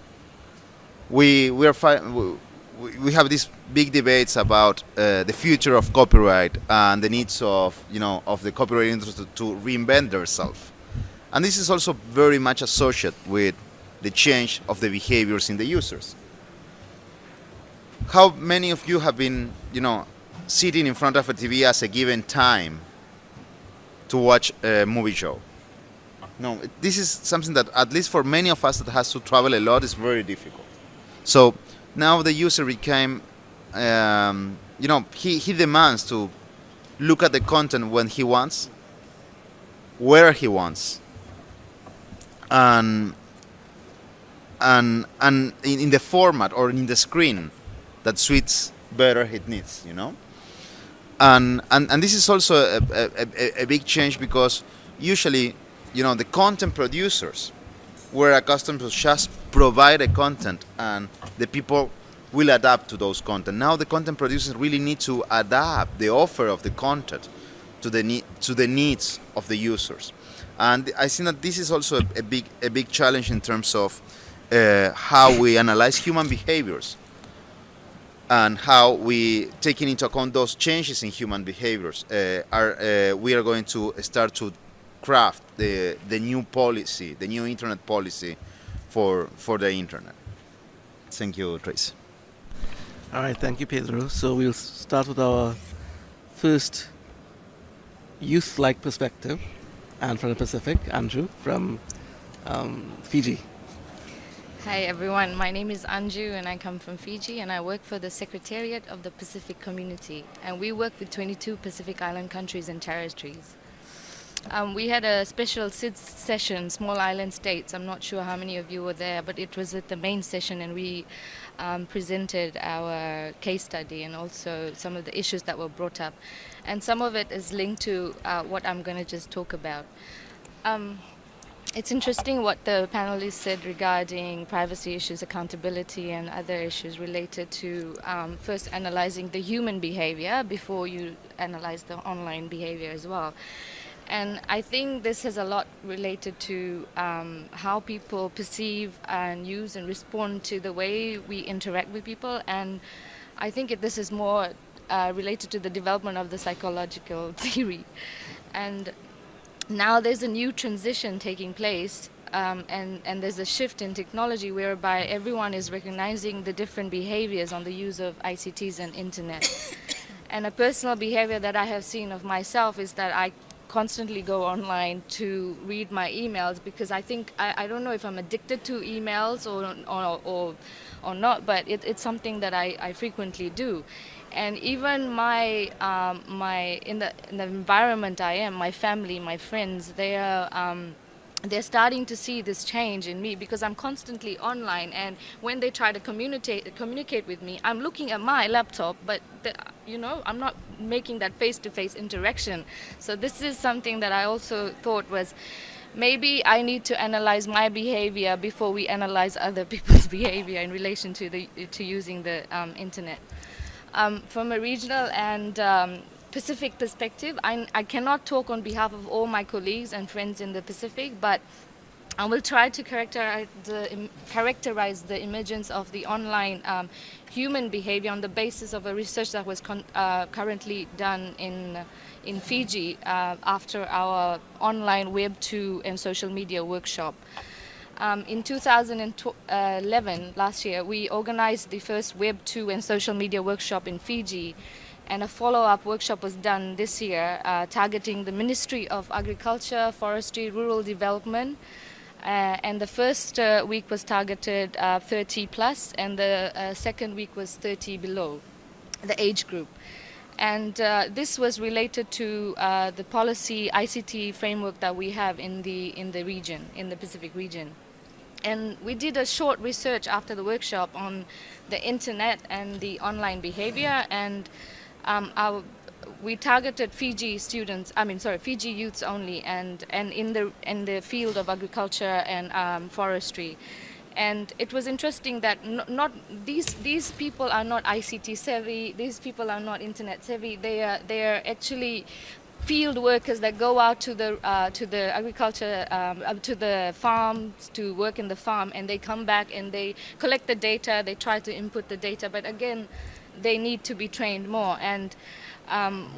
Speaker 5: We have these big debates about the future of copyright and the needs of the copyright industry to reinvent themselves, and this is also very much associated with the change of the behaviors in the users. How many of you have been sitting in front of a TV at a given time to watch a movie show? No, this is something that, at least for many of us that has to travel a lot, is very difficult. So now the user became, he demands to look at the content when he wants, where he wants, and in the format or in the screen that suits better his needs, And this is also a big change, because usually, the content producers were accustomed to just provide a content and the people will adapt to those content. Now the content producers really need to adapt the offer of the content to the needs of the users. And I think that this is also a big challenge in terms of how we analyze human behaviors and how we, taking into account those changes in human behaviors, we are going to start to craft the new policy, the new internet policy for the internet. Thank you, Trace.
Speaker 1: All right, thank you, Pedro. So we'll start with our first youth-like perspective, and from the Pacific, Andrew from Fiji.
Speaker 6: Hi everyone, my name is Anju and I come from Fiji, and I work for the Secretariat of the Pacific Community, and we work with 22 Pacific Island countries and territories. We had a special SIDS session, Small Island States. I'm not sure how many of you were there, but it was at the main session, and we presented our case study and also some of the issues that were brought up. And some of it is linked to what I'm going to just talk about. It's interesting what the panelists said regarding privacy issues, accountability, and other issues related to first analyzing the human behavior before you analyze the online behavior as well. And I think this has a lot related to how people perceive and use and respond to the way we interact with people. And I think this is more related to the development of the psychological theory. And now there's a new transition taking place, and there's a shift in technology whereby everyone is recognizing the different behaviors on the use of ICTs and internet. And a personal behavior that I have seen of myself is that I constantly go online to read my emails, because I think I don't know if I'm addicted to emails or not, but it's something that I frequently do. And even my in the environment I am, my family, my friends, they're starting to see this change in me, because I'm constantly online, and when they try to communicate with me, I'm looking at my laptop, but I'm not making that face-to-face interaction. So this is something that I also thought was, maybe I need to analyze my behavior before we analyze other people's behavior in relation to using the internet. From a regional and Pacific perspective, I cannot talk on behalf of all my colleagues and friends in the Pacific, but I will try to characterize the emergence of the online human behavior on the basis of a research that was currently done in Fiji after our online Web 2 and social media workshop. In 2011, last year, we organized the first Web 2 and social media workshop in Fiji, and a follow-up workshop was done this year targeting the Ministry of Agriculture, Forestry, Rural Development, and the first week was targeted 30 plus, and the second week was 30 below, the age group. And this was related to the policy ICT framework that we have in the region, in the Pacific region. And we did a short research after the workshop on the internet and the online behavior, and we targeted Fiji youths only, and in the field of agriculture and forestry. And it was interesting that not these people are not ICT savvy. These people are not internet savvy. They are actually field workers that go out to the agriculture, to the farms, to work in the farm, and they come back and they collect the data. They try to input the data, but again, they need to be trained more. And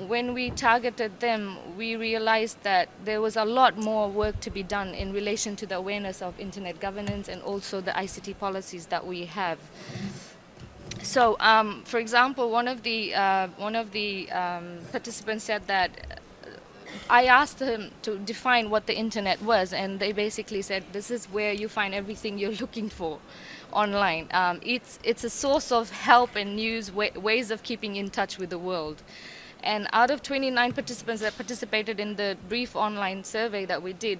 Speaker 6: when we targeted them, we realized that there was a lot more work to be done in relation to the awareness of internet governance and also the ICT policies that we have. So, for example, one of the participants said that I asked him to define what the internet was, and they basically said this is where you find everything you're looking for online. It's a source of help and news, ways of keeping in touch with the world. And out of 29 participants that participated in the brief online survey that we did,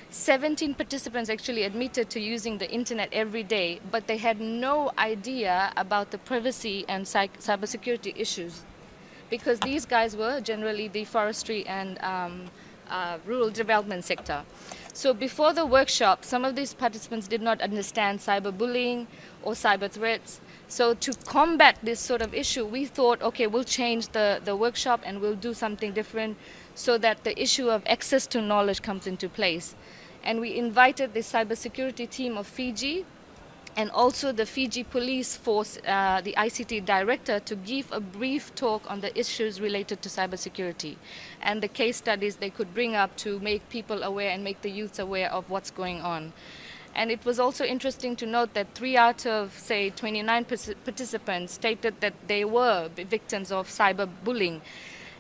Speaker 6: 17 participants actually admitted to using the internet every day, but they had no idea about the privacy and cybersecurity issues, because these guys were generally the forestry and rural development sector. So before the workshop, some of these participants did not understand cyberbullying or cyber threats. So to combat this sort of issue, we thought, okay, we'll change the workshop and we'll do something different so that the issue of access to knowledge comes into place. And we invited the cybersecurity team of Fiji and also the Fiji Police Force, the ICT director, to give a brief talk on the issues related to cybersecurity and the case studies they could bring up to make people aware and make the youth aware of what's going on. And it was also interesting to note that 3 out of, say, 29 participants stated that they were victims of cyberbullying.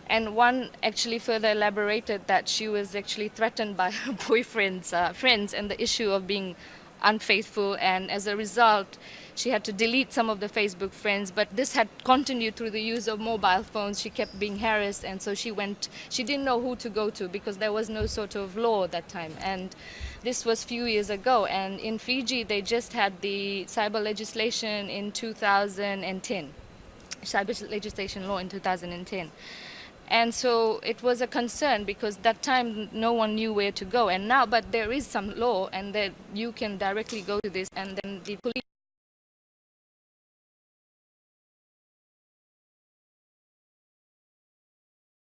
Speaker 6: And one actually further elaborated that she was actually threatened by her boyfriend's friends and the issue of being unfaithful, and as a result she had to delete some of the Facebook friends, but this had continued through the use of mobile phones. She kept being harassed, and so she didn't know who to go to because there was no sort of law at that time, and this was few years ago. And in Fiji they just had the cyber legislation in 2010, cyber legislation law in 2010. And so it was a concern because that time no one knew where to go. And now, but there is some law, and that you can directly go to this, and then the police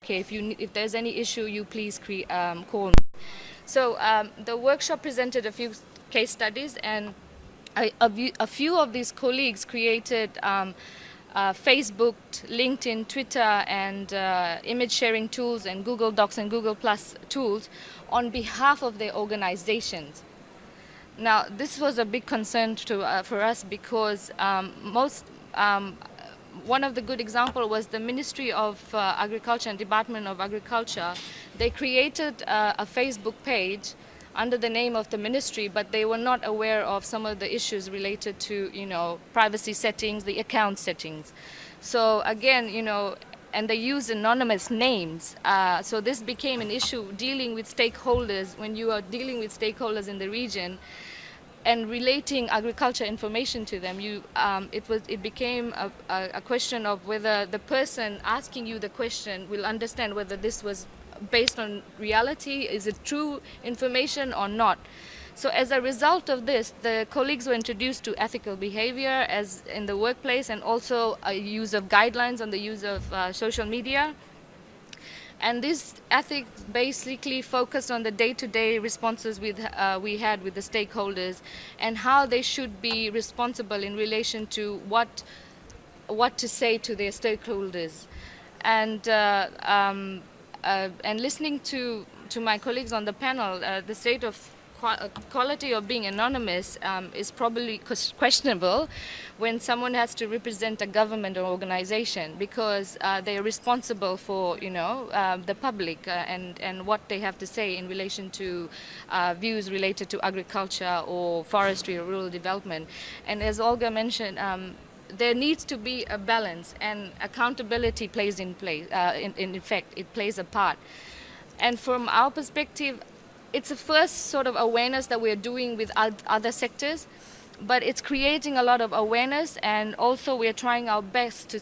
Speaker 6: okay, if there's any issue, you please call me. So the workshop presented a few case studies, and a few of these colleagues created Facebook, LinkedIn, Twitter, and image sharing tools, and Google Docs and Google Plus tools on behalf of their organizations. Now, this was a big concern for us, because one of the good examples was the Ministry of Agriculture and Department of Agriculture. They created a Facebook page under the name of the ministry, but they were not aware of some of the issues related to, privacy settings, the account settings. So again, and they use anonymous names. So this became an issue dealing with stakeholders. When you are dealing with stakeholders in the region and relating agriculture information to them, it became a question of whether the person asking you the question will understand whether this was based on reality, is it true information or not. So as a result of this, the colleagues were introduced to ethical behavior as in the workplace, and also a use of guidelines on the use of social media. And this ethics basically focused on the day-to-day responses we had with the stakeholders, and how they should be responsible in relation to what to say to their stakeholders. And listening to my colleagues on the panel, the state of quality of being anonymous is probably questionable when someone has to represent a government or organization, because they are responsible for the public and what they have to say in relation to views related to agriculture or forestry or rural development. And as Olga mentioned, there needs to be a balance, and accountability plays in effect, it plays a part. And from our perspective, it's a first sort of awareness that we're doing with other sectors, but it's creating a lot of awareness, and also we're trying our best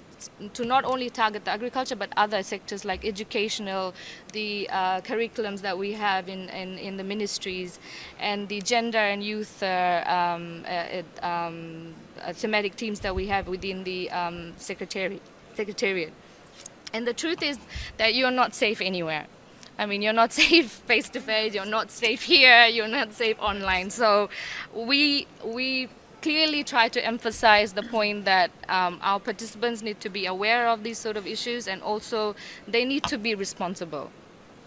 Speaker 6: to not only target the agriculture but other sectors like educational, the curriculums that we have in the ministries, and the gender and youth thematic teams that we have within the secretariat. And the truth is that you're not safe anywhere. I mean, you're not safe face-to-face, you're not safe here, you're not safe online. So we clearly try to emphasize the point that our participants need to be aware of these sort of issues, and also they need to be responsible.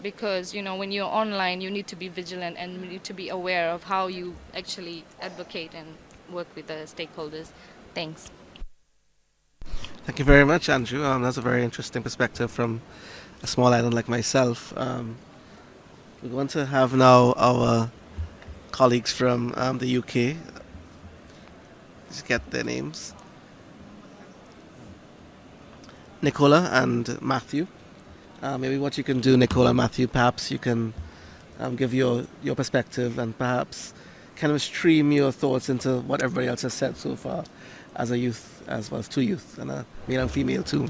Speaker 6: Because, when you're online, you need to be vigilant and you need to be aware of how you actually advocate and work with the stakeholders. Thanks.
Speaker 1: Thank you very much, Andrew. That's a very interesting perspective from a small island like myself. We want to have now our colleagues from the UK. Just get their names. Nicola and Matthew. Maybe what you can do, Nicola and Matthew, perhaps you can give your perspective, and perhaps kind of stream your thoughts into what everybody else has said so far as a youth, as well as two youth, and a male and female too.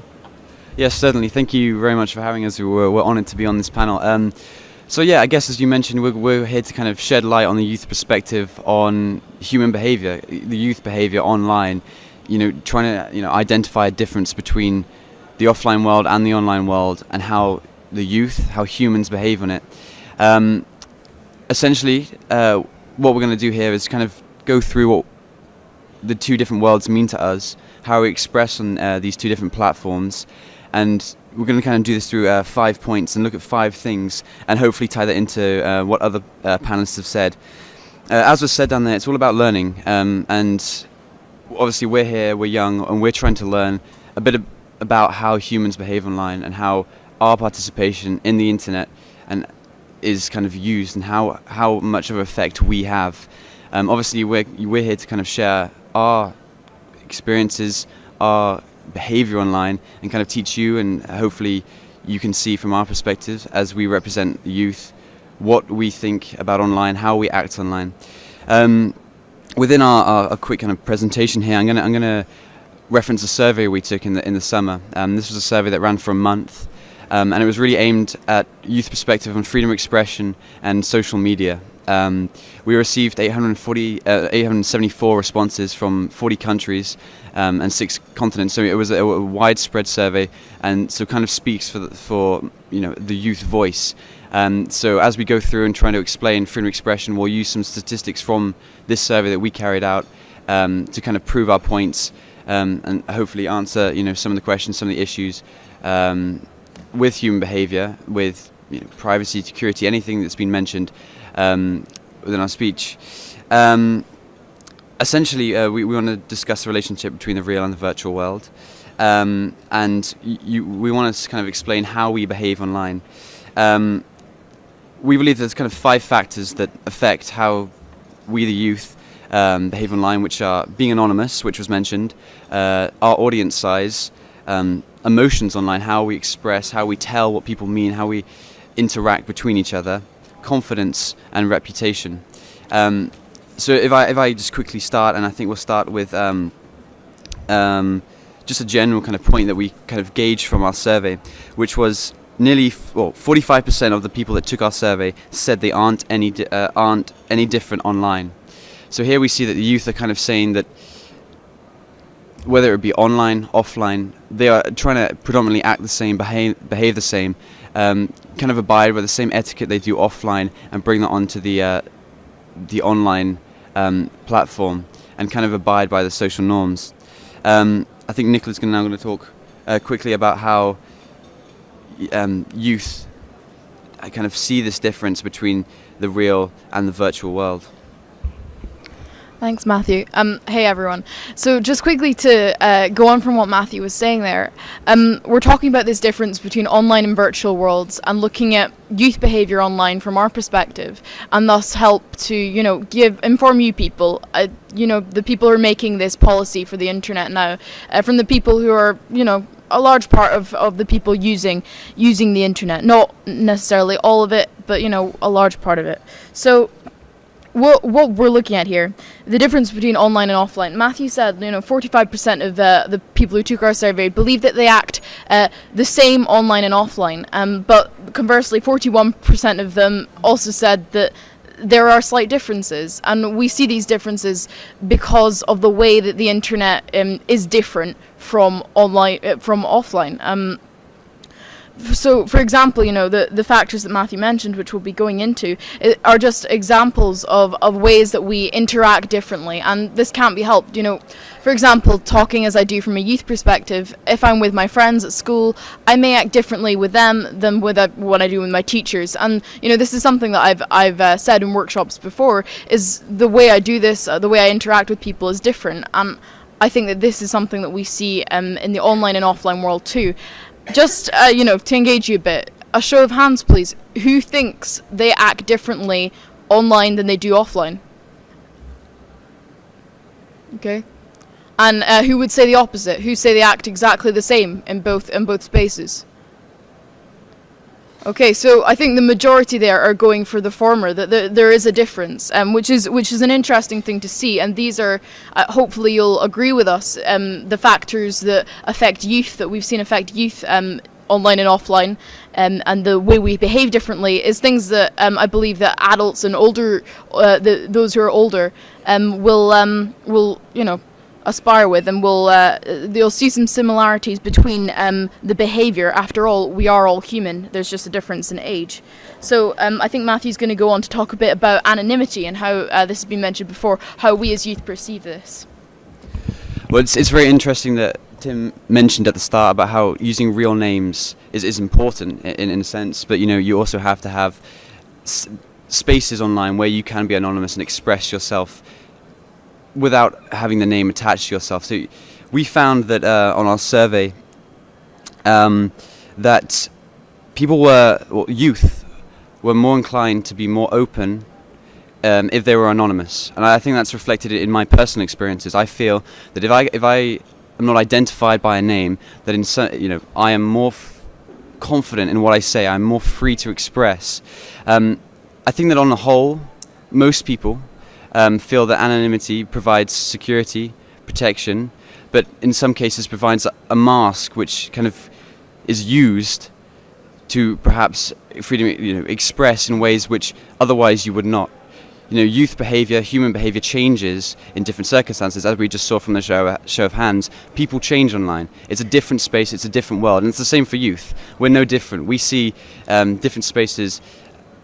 Speaker 7: Yes, certainly. Thank you very much for having us. We're honoured to be on this panel. So yeah, I guess as you mentioned, we're here to kind of shed light on the youth perspective on human behaviour, the youth behaviour online. Trying to identify a difference between the offline world and the online world, and how the youth, how humans behave on it. Essentially, what we're going to do here is kind of go through what the two different worlds mean to us, how we express on these two different platforms, and we're going to kind of do this through 5 points and look at 5 things, and hopefully tie that into what other panelists have said. As was said down there, it's all about learning, and obviously we're here, we're young, and we're trying to learn a bit about how humans behave online, and how our participation in the internet and is kind of used, and how much of an effect we have. Obviously we're here to kind of share our experiences, our behavior online, and kind of teach you, and hopefully you can see from our perspective as we represent the youth what we think about online, how we act online. Within our quick kind of presentation here, I'm gonna reference a survey we took in the summer. This was a survey that ran for a month, and it was really aimed at youth perspective on freedom of expression and social media. We received 874 responses from 40 countries and 6 continents. So it was a widespread survey, and so kind of speaks for the youth voice. So as we go through and trying to explain freedom of expression, we'll use some statistics from this survey that we carried out to kind of prove our points and hopefully answer some of the questions, some of the issues with human behavior, with privacy, security, anything that's been mentioned within our speech. Essentially, we want to discuss the relationship between the real and the virtual world, and we want to kind of explain how we behave online. We believe there's kind of 5 factors that affect how we, the youth, behave online, which are being anonymous, which was mentioned, our audience size, emotions online, how we express, how we tell what people mean, how we interact between each other, confidence, and reputation. So if I just quickly start, and I think we'll start with just a general kind of point that we kind of gauged from our survey, which was nearly 45% of the people that took our survey said they aren't any different online. So here we see that the youth are kind of saying that whether it be online, offline, they are trying to predominantly act the same, behave the same, kind of abide by the same etiquette they do offline and bring that onto the online platform and kind of abide by the social norms. I think Nicola's now going to talk quickly about how youth kind of see this difference between the real and the virtual world.
Speaker 8: Thanks, Matthew. Hey, everyone. So just quickly to go on from what Matthew was saying there, we're talking about this difference between online and virtual worlds and looking at youth behaviour online from our perspective, and thus help to, inform you people, the people who are making this policy for the internet now, from the people who are, a large part of the people using the internet. Not necessarily all of it, but, a large part of it. So what we're looking at here, the difference between online and offline. Matthew said, 45% of the people who took our survey believe that they act the same online and offline. But conversely, 41% of them also said that there are slight differences, and we see these differences because of the way that the internet is different from offline. So, for example, the factors that Matthew mentioned, which we'll be going into, are just examples of ways that we interact differently, and this can't be helped. For example, talking as I do from a youth perspective, if I'm with my friends at school, I may act differently with them than with what I do with my teachers. And, this is something that I've said in workshops before, is the way I do this, the way I interact with people is different. I think that this is something that we see in the online and offline world too. Just, to engage you a bit, a show of hands, please. Who thinks they act differently online than they do offline? Okay. And who would say the opposite? Who say they act exactly the same in both spaces? Okay, so I think the majority there are going for the former, that there is a difference, which is an interesting thing to see, and these are, hopefully you'll agree with us, the factors that affect youth, that we've seen affect youth online and offline, and the way we behave differently is things that I believe that adults and older, those who are older, will aspire with, and they'll see some similarities between the behaviour. After all, we are all human. There's just a difference in age. So I think Matthew's going to go on to talk a bit about anonymity and how this has been mentioned before, how we as youth perceive this.
Speaker 7: Well, it's very interesting that Tim mentioned at the start about how using real names is important in a sense, but you also have to have spaces online where you can be anonymous and express yourself without having the name attached to yourself. So we found that on our survey that youth were more inclined to be more open if they were anonymous, and I think that's reflected in my personal experiences. I feel that if I am not identified by a name, that I am more confident in what I say. I'm more free to express. I think that on the whole, most people feel that anonymity provides security, protection, but in some cases provides a mask which kind of is used to perhaps freedom, express in ways which otherwise you would not. youth behavior, human behavior changes in different circumstances. As we just saw from the show of hands, people change online. It's a different space, it's a different world, and it's the same for youth. We're no different. We see different spaces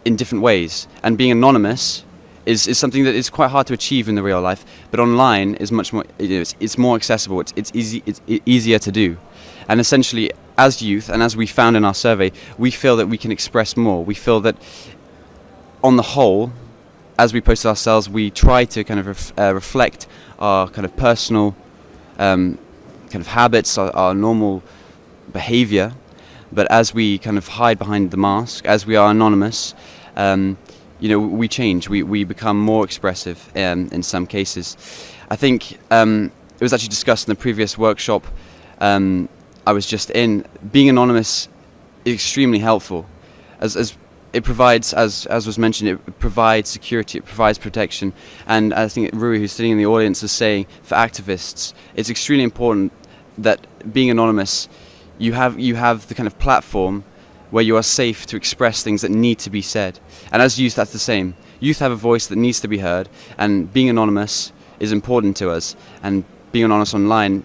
Speaker 7: in different ways, and being anonymous is something that is quite hard to achieve in the real life, but online is much more, it's more accessible, it's easier to do. And essentially, as youth, and as we found in our survey, we feel that we can express more. We feel that, on the whole, as we post ourselves, we try to kind of reflect our kind of personal kind of habits, our normal behavior. But as we kind of hide behind the mask, as we are anonymous, we change. We become more expressive in some cases. I think it was actually discussed in the previous workshop I was just in. Being anonymous is extremely helpful, as it provides, as was mentioned, it provides security, it provides protection. And I think Rui, who's sitting in the audience, is saying for activists, it's extremely important that being anonymous, you have the kind of platform where you are safe to express things that need to be said. And as youth, that's the same. Youth have a voice that needs to be heard, and being anonymous is important to us. And being anonymous online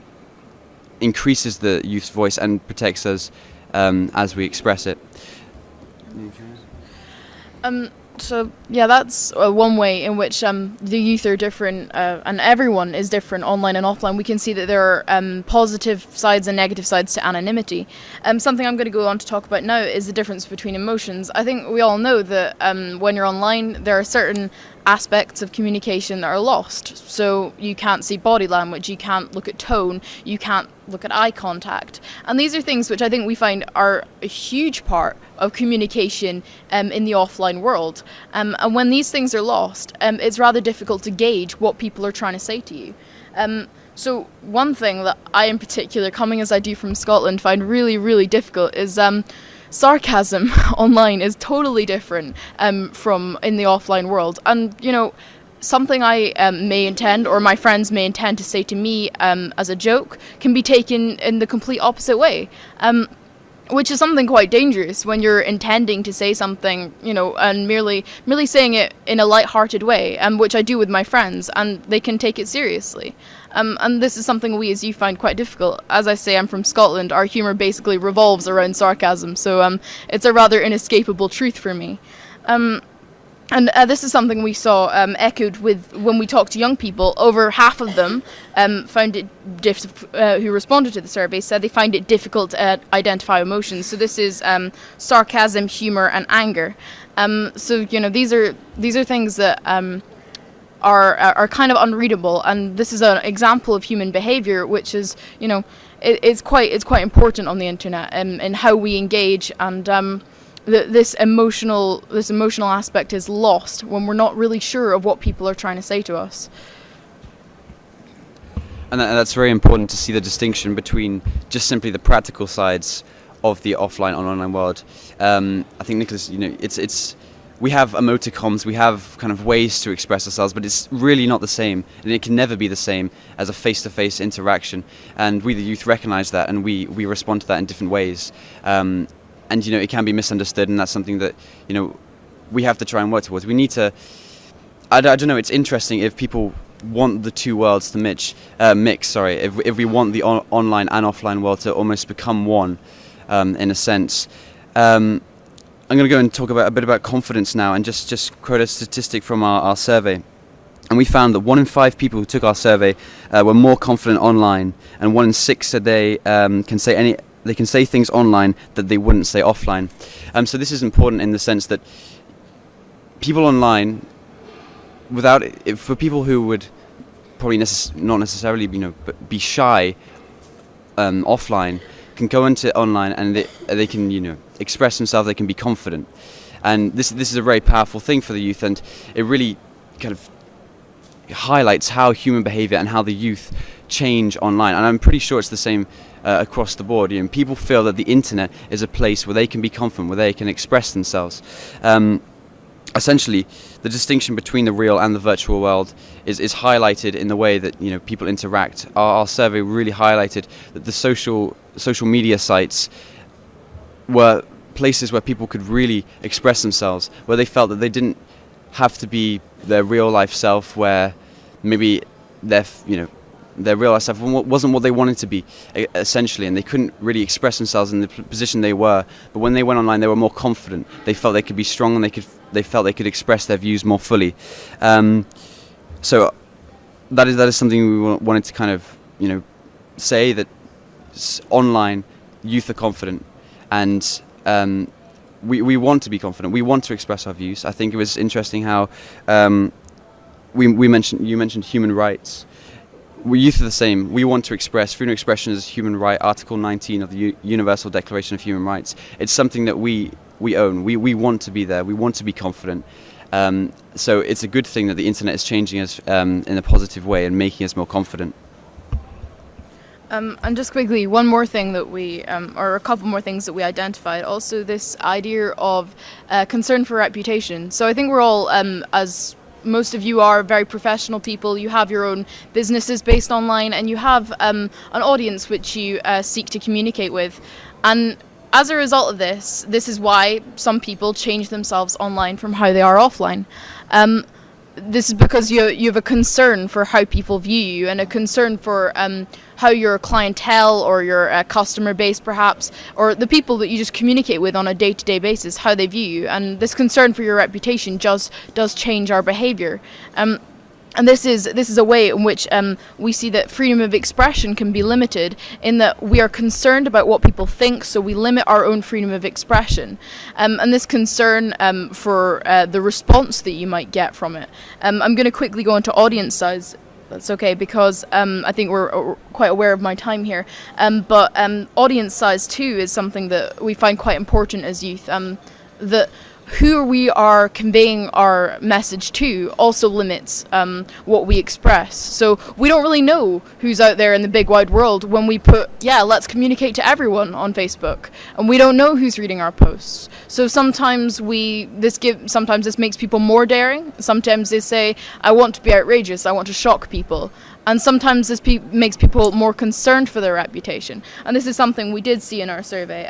Speaker 7: increases the youth's voice and protects us as we express it.
Speaker 8: So yeah, that's one way in which the youth are different, and everyone is different online and offline. We can see that there are positive sides and negative sides to anonymity. Something I'm going to go on to talk about now is the difference between emotions. I think we all know that when you're online, there are certain aspects of communication that are lost. So you can't see body language, you can't look at tone, you can't look at eye contact. And these are things which I think we find are a huge part of communication in the offline world. And when these things are lost, it's rather difficult to gauge what people are trying to say to you. So one thing that I in particular, coming as I do from Scotland, find really, really difficult is sarcasm online is totally different from in the offline world. And, something I may intend, or my friends may intend to say to me as a joke, can be taken in the complete opposite way. Which is something quite dangerous when you're intending to say something, and merely saying it in a light-hearted way, which I do with my friends, and they can take it seriously. And this is something we as you find quite difficult. As I say, I'm from Scotland. Our humour basically revolves around sarcasm, so it's a rather inescapable truth for me. And this is something we saw echoed with when we talked to young people. Over half of them found it who responded to the survey said they find it difficult to identify emotions. So this is sarcasm, humour, and anger. So these are things that are kind of unreadable, and this is an example of human behaviour, which is it's quite important on the internet and how we engage, and this emotional aspect is lost when we're not really sure of what people are trying to say to us.
Speaker 7: And that's very important to see the distinction between just simply the practical sides of the offline and online world. I think, Nicholas, we have emoticons, we have kind of ways to express ourselves, but it's really not the same, and it can never be the same as a face-to-face interaction. And we, the youth, recognise that, and we respond to that in different ways. And it can be misunderstood, and that's something that we have to try and work towards. We need to. I don't know. It's interesting if people want the two worlds to mix. If we want the online and offline world to almost become one, in a sense. I'm going to go and talk a bit about confidence now, and just quote a statistic from our survey. And we found that 1 in 5 people who took our survey were more confident online, and 1 in 6 said they can say things online that they wouldn't say offline. So this is important in the sense that people online, for people who would probably not necessarily be shy offline, can go into online and they can express themselves, they can be confident. And this is a very powerful thing for the youth, and it really kind of highlights how human behavior and how the youth change online. And I'm pretty sure it's the same across the board. People feel that the internet is a place where they can be confident, where they can express themselves. Essentially, the distinction between the real and the virtual world is highlighted in the way that people interact. Our survey really highlighted that the social media sites were places where people could really express themselves, where they felt that they didn't have to be their real life self, where maybe their real life self wasn't what they wanted to be, essentially, and they couldn't really express themselves in the position they were. But when they went online, they were more confident. They felt they could be strong, and they felt they could express their views more fully. So that is something we wanted to kind of say, that online youth are confident, and we want to be confident. We want to express our views. I think it was interesting how you mentioned human rights. We youth are the same. We want to express. Freedom of expression is a human right. Article 19 of the Universal Declaration of Human Rights. It's something that we own. We want to be there. We want to be confident. So it's a good thing that the internet is changing us in a positive way and making us more confident.
Speaker 8: And just quickly, one more thing that we, or a couple more things that we identified. Also, this idea of concern for reputation. So I think we're all, as most of you are, very professional people. You have your own businesses based online, and you have an audience which you seek to communicate with. And as a result of this is why some people change themselves online from how they are offline. This is because you have a concern for how people view you, and a concern for how your clientele or your customer base, perhaps, or the people that you just communicate with on a day-to-day basis, how they view you. And this concern for your reputation just does change our behavior. And this is a way in which we see that freedom of expression can be limited, in that we are concerned about what people think, so we limit our own freedom of expression. And this concern for the response that you might get from it. I'm going to quickly go into audience size. That's okay, because I think we're quite aware of my time here. But audience size too is something that we find quite important as youth. That who we are conveying our message to also limits what we express. So we don't really know who's out there in the big wide world when we put, let's communicate to everyone on Facebook, and we don't know who's reading our posts. So sometimes this makes people more daring. Sometimes they say, I want to be outrageous, I want to shock people. And sometimes this makes people more concerned for their reputation. And this is something we did see in our survey.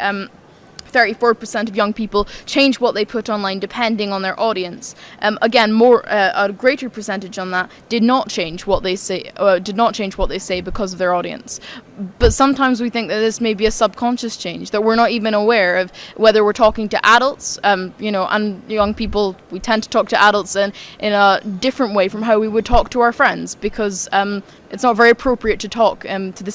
Speaker 8: 34% of young people change what they put online depending on their audience. Again, a greater percentage on that did not change what they say. Because of their audience. But sometimes we think that this may be a subconscious change, that we're not even aware of, whether we're talking to adults, and young people. We tend to talk to adults in a different way from how we would talk to our friends, because it's not very appropriate to talk in the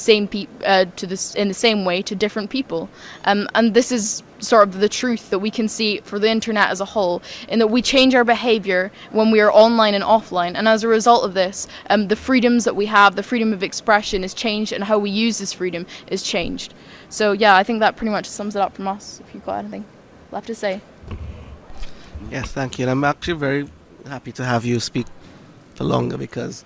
Speaker 8: same way to different people. And this is sort of the truth that we can see for the internet as a whole, in that we change our behavior when we are online and offline, and as a result of this, the freedoms that we have, the freedom of expression is changed, and how we use this freedom is changed. So I think that pretty much sums it up from us, if you've got anything left to say.
Speaker 1: Yes, thank you. And I'm actually very happy to have you speak for longer, because,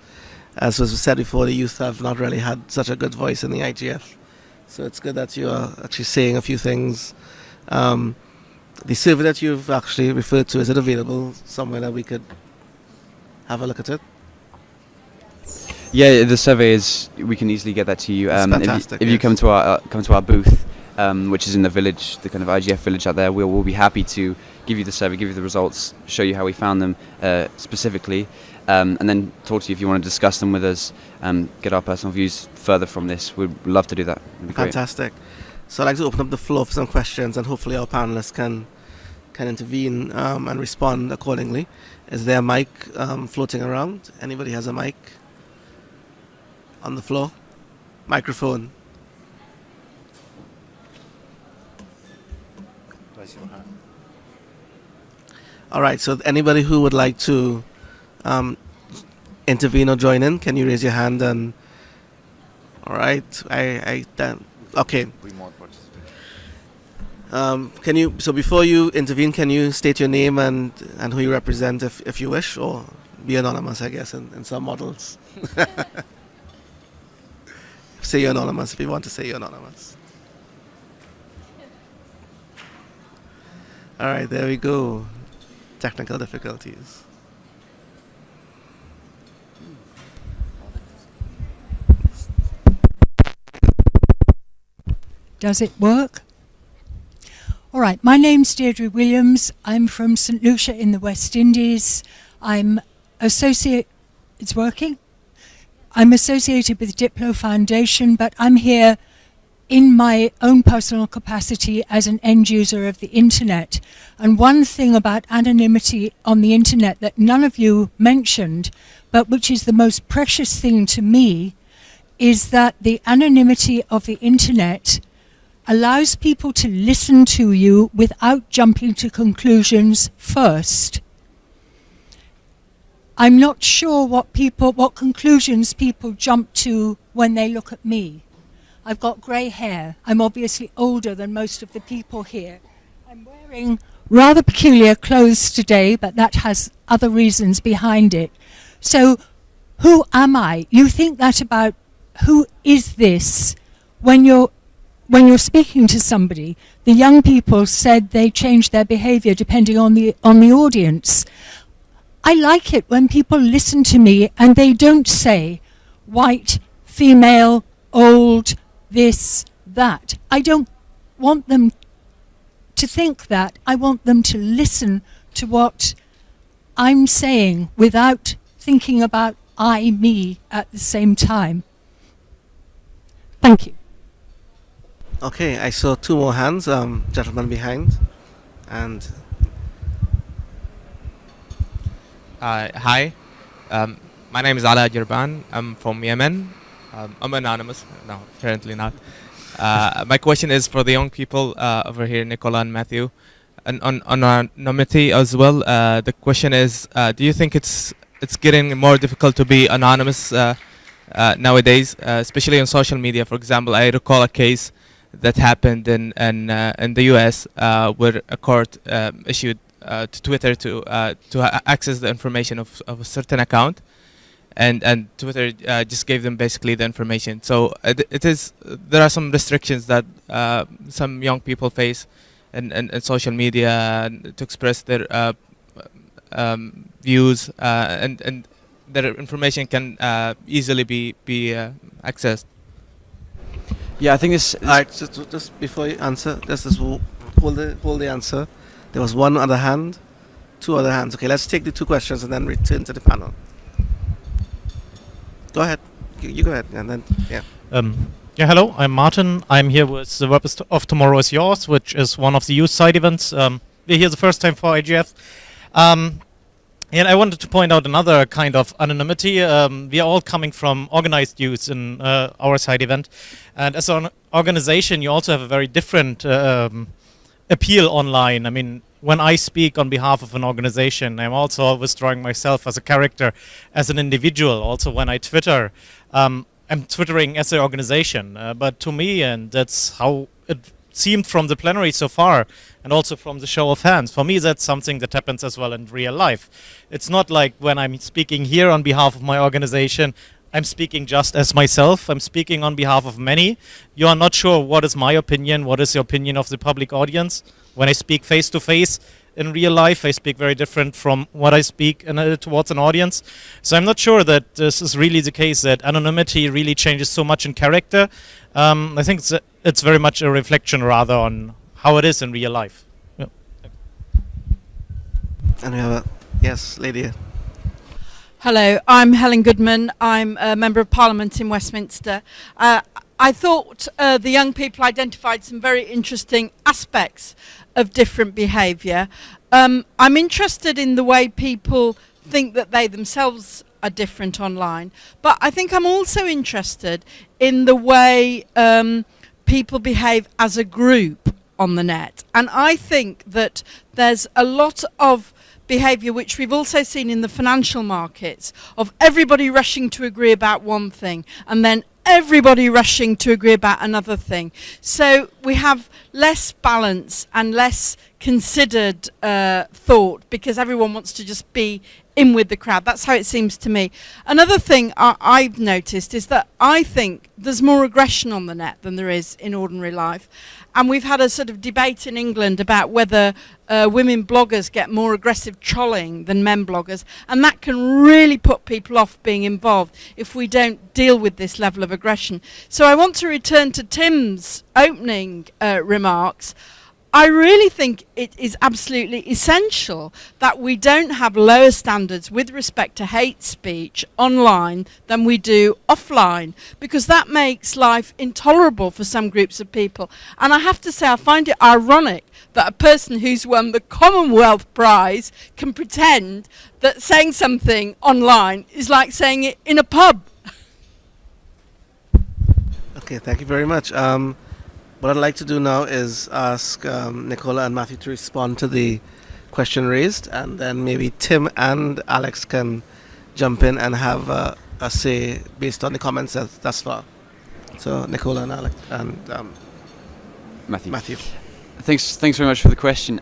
Speaker 1: as was said before, the youth have not really had such a good voice in the IGF. So it's good that you are actually saying a few things. The survey that you've actually referred to, is it available somewhere that we could have a look at it?
Speaker 7: Yeah, the survey is. We can easily get that to you.
Speaker 1: Fantastic.
Speaker 7: If you come to our booth, which is in the village, the kind of IGF village out there, we'll be happy to give you the survey, give you the results, show you how we found them specifically, and then talk to you if you want to discuss them with us, get our personal views further from this. We'd love to do that. It'd be great.
Speaker 1: Fantastic. So I'd like to open up the floor for some questions, and hopefully our panelists can intervene and respond accordingly. Is there a mic floating around? Anybody has a mic on the floor? Microphone. All right, so anybody who would like to intervene or join in, can you raise your hand? And all right, okay. Can you? So before you intervene, can you state your name and who you represent, if you wish, or be anonymous? I guess in some models. Say you're anonymous if you want to say you're anonymous. All right, there we go. Technical difficulties.
Speaker 9: Does it work? All right, my name's Deirdre Williams. I'm from St Lucia in the West Indies. I'm It's working? I'm associated with Diplo Foundation, but I'm here in my own personal capacity as an end user of the internet. And one thing about anonymity on the internet that none of you mentioned, but which is the most precious thing to me, is that the anonymity of the internet allows people to listen to you without jumping to conclusions first. I'm not sure what conclusions people jump to when they look at me. I've got grey hair. I'm obviously older than most of the people here. I'm wearing rather peculiar clothes today, but that has other reasons behind it. So, who am I? You think that about who is this when you're speaking to somebody. The young people said they change their behavior depending on the audience. I like it when people listen to me and they don't say white, female, old, this, that. I don't want them to think that. I want them to listen to what I'm saying without thinking about I, me at the same time. Thank you.
Speaker 1: Okay, I saw two more hands, gentleman behind, and
Speaker 10: hi, my name is Ala Jirban. I'm from Yemen. I'm anonymous. No, apparently not. My question is for the young people over here, Nicola and Matthew, and on anonymity as well. The question is, do you think it's getting more difficult to be anonymous nowadays, especially on social media? For example, I recall a case that happened in the U.S. Where a court issued to Twitter to access the information of a certain account, and Twitter just gave them basically the information. So there are some restrictions that some young people face in social media to express their views, and their information can easily be accessed.
Speaker 7: Yeah, I think this.
Speaker 1: All right, just before you answer, just hold the answer. There was one other hand, two other hands. Okay, let's take the two questions and then return to the panel. Go ahead. You go ahead, and then yeah.
Speaker 11: Hello, I'm Martin. I'm here with the Web of Tomorrow is Yours, which is one of the youth side events. We're here the first time for IGF. And I wanted to point out another kind of anonymity. We are all coming from organized youth in our side event. And as an organization, you also have a very different appeal online. I mean, when I speak on behalf of an organization, I'm also withdrawing myself as a character, as an individual. Also, when I Twitter, I'm Twittering as an organization. But to me, and that's how it seemed from the plenary so far, and also from the show of hands, for me that's something that happens as well in real life. It's not like when I'm speaking here on behalf of my organization, I'm speaking just as myself. I'm speaking on behalf of many. You are not sure what is my opinion, what is the opinion of the public audience. When I speak face to face in real life, I speak very different from what I speak towards an audience. So I'm not sure that this is really the case, that anonymity really changes so much in character. I think it's very much a reflection rather on how it is in real life. Yeah.
Speaker 1: And we have yes, lady.
Speaker 12: Hello, I'm Helen Goodman. I'm a Member of Parliament in Westminster. I thought the young people identified some very interesting aspects of different behaviour. I'm interested in the way people think that they themselves are different online, but I think I'm also interested in the way people behave as a group on the net. And I think that there's a lot of behaviour which we've also seen in the financial markets, of everybody rushing to agree about one thing and then everybody rushing to agree about another thing. So we have less balance and less considered thought, because everyone wants to just be in with the crowd. That's how it seems to me. Another thing I've noticed is that I think there's more aggression on the net than there is in ordinary life. And we've had a sort of debate in England about whether women bloggers get more aggressive trolling than men bloggers. And that can really put people off being involved if we don't deal with this level of aggression. So I want to return to Tim's opening remarks. I really think it is absolutely essential that we don't have lower standards with respect to hate speech online than we do offline, because that makes life intolerable for some groups of people. And I have to say, I find it ironic that a person who's won the Commonwealth Prize can pretend that saying something online is like saying it in a pub.
Speaker 1: Okay, thank you very much. What I'd like to do now is ask Nicola and Matthew to respond to the question raised, and then maybe Tim and Alex can jump in and have a say based on the comments thus far. So Nicola and Alex and Matthew.
Speaker 7: Thanks very much for the question.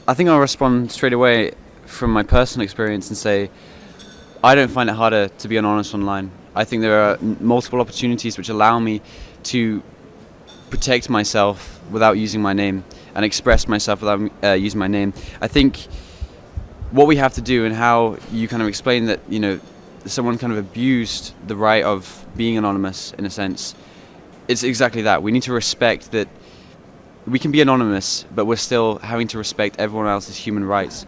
Speaker 7: I think I'll respond straight away from my personal experience and say I don't find it harder to be anonymous online. I think there are multiple opportunities which allow me to protect myself without using my name and express myself without using my name. I think what we have to do, and how you kind of explain that, you know, someone kind of abused the right of being anonymous in a sense, it's exactly that. We need to respect that we can be anonymous, but we're still having to respect everyone else's human rights.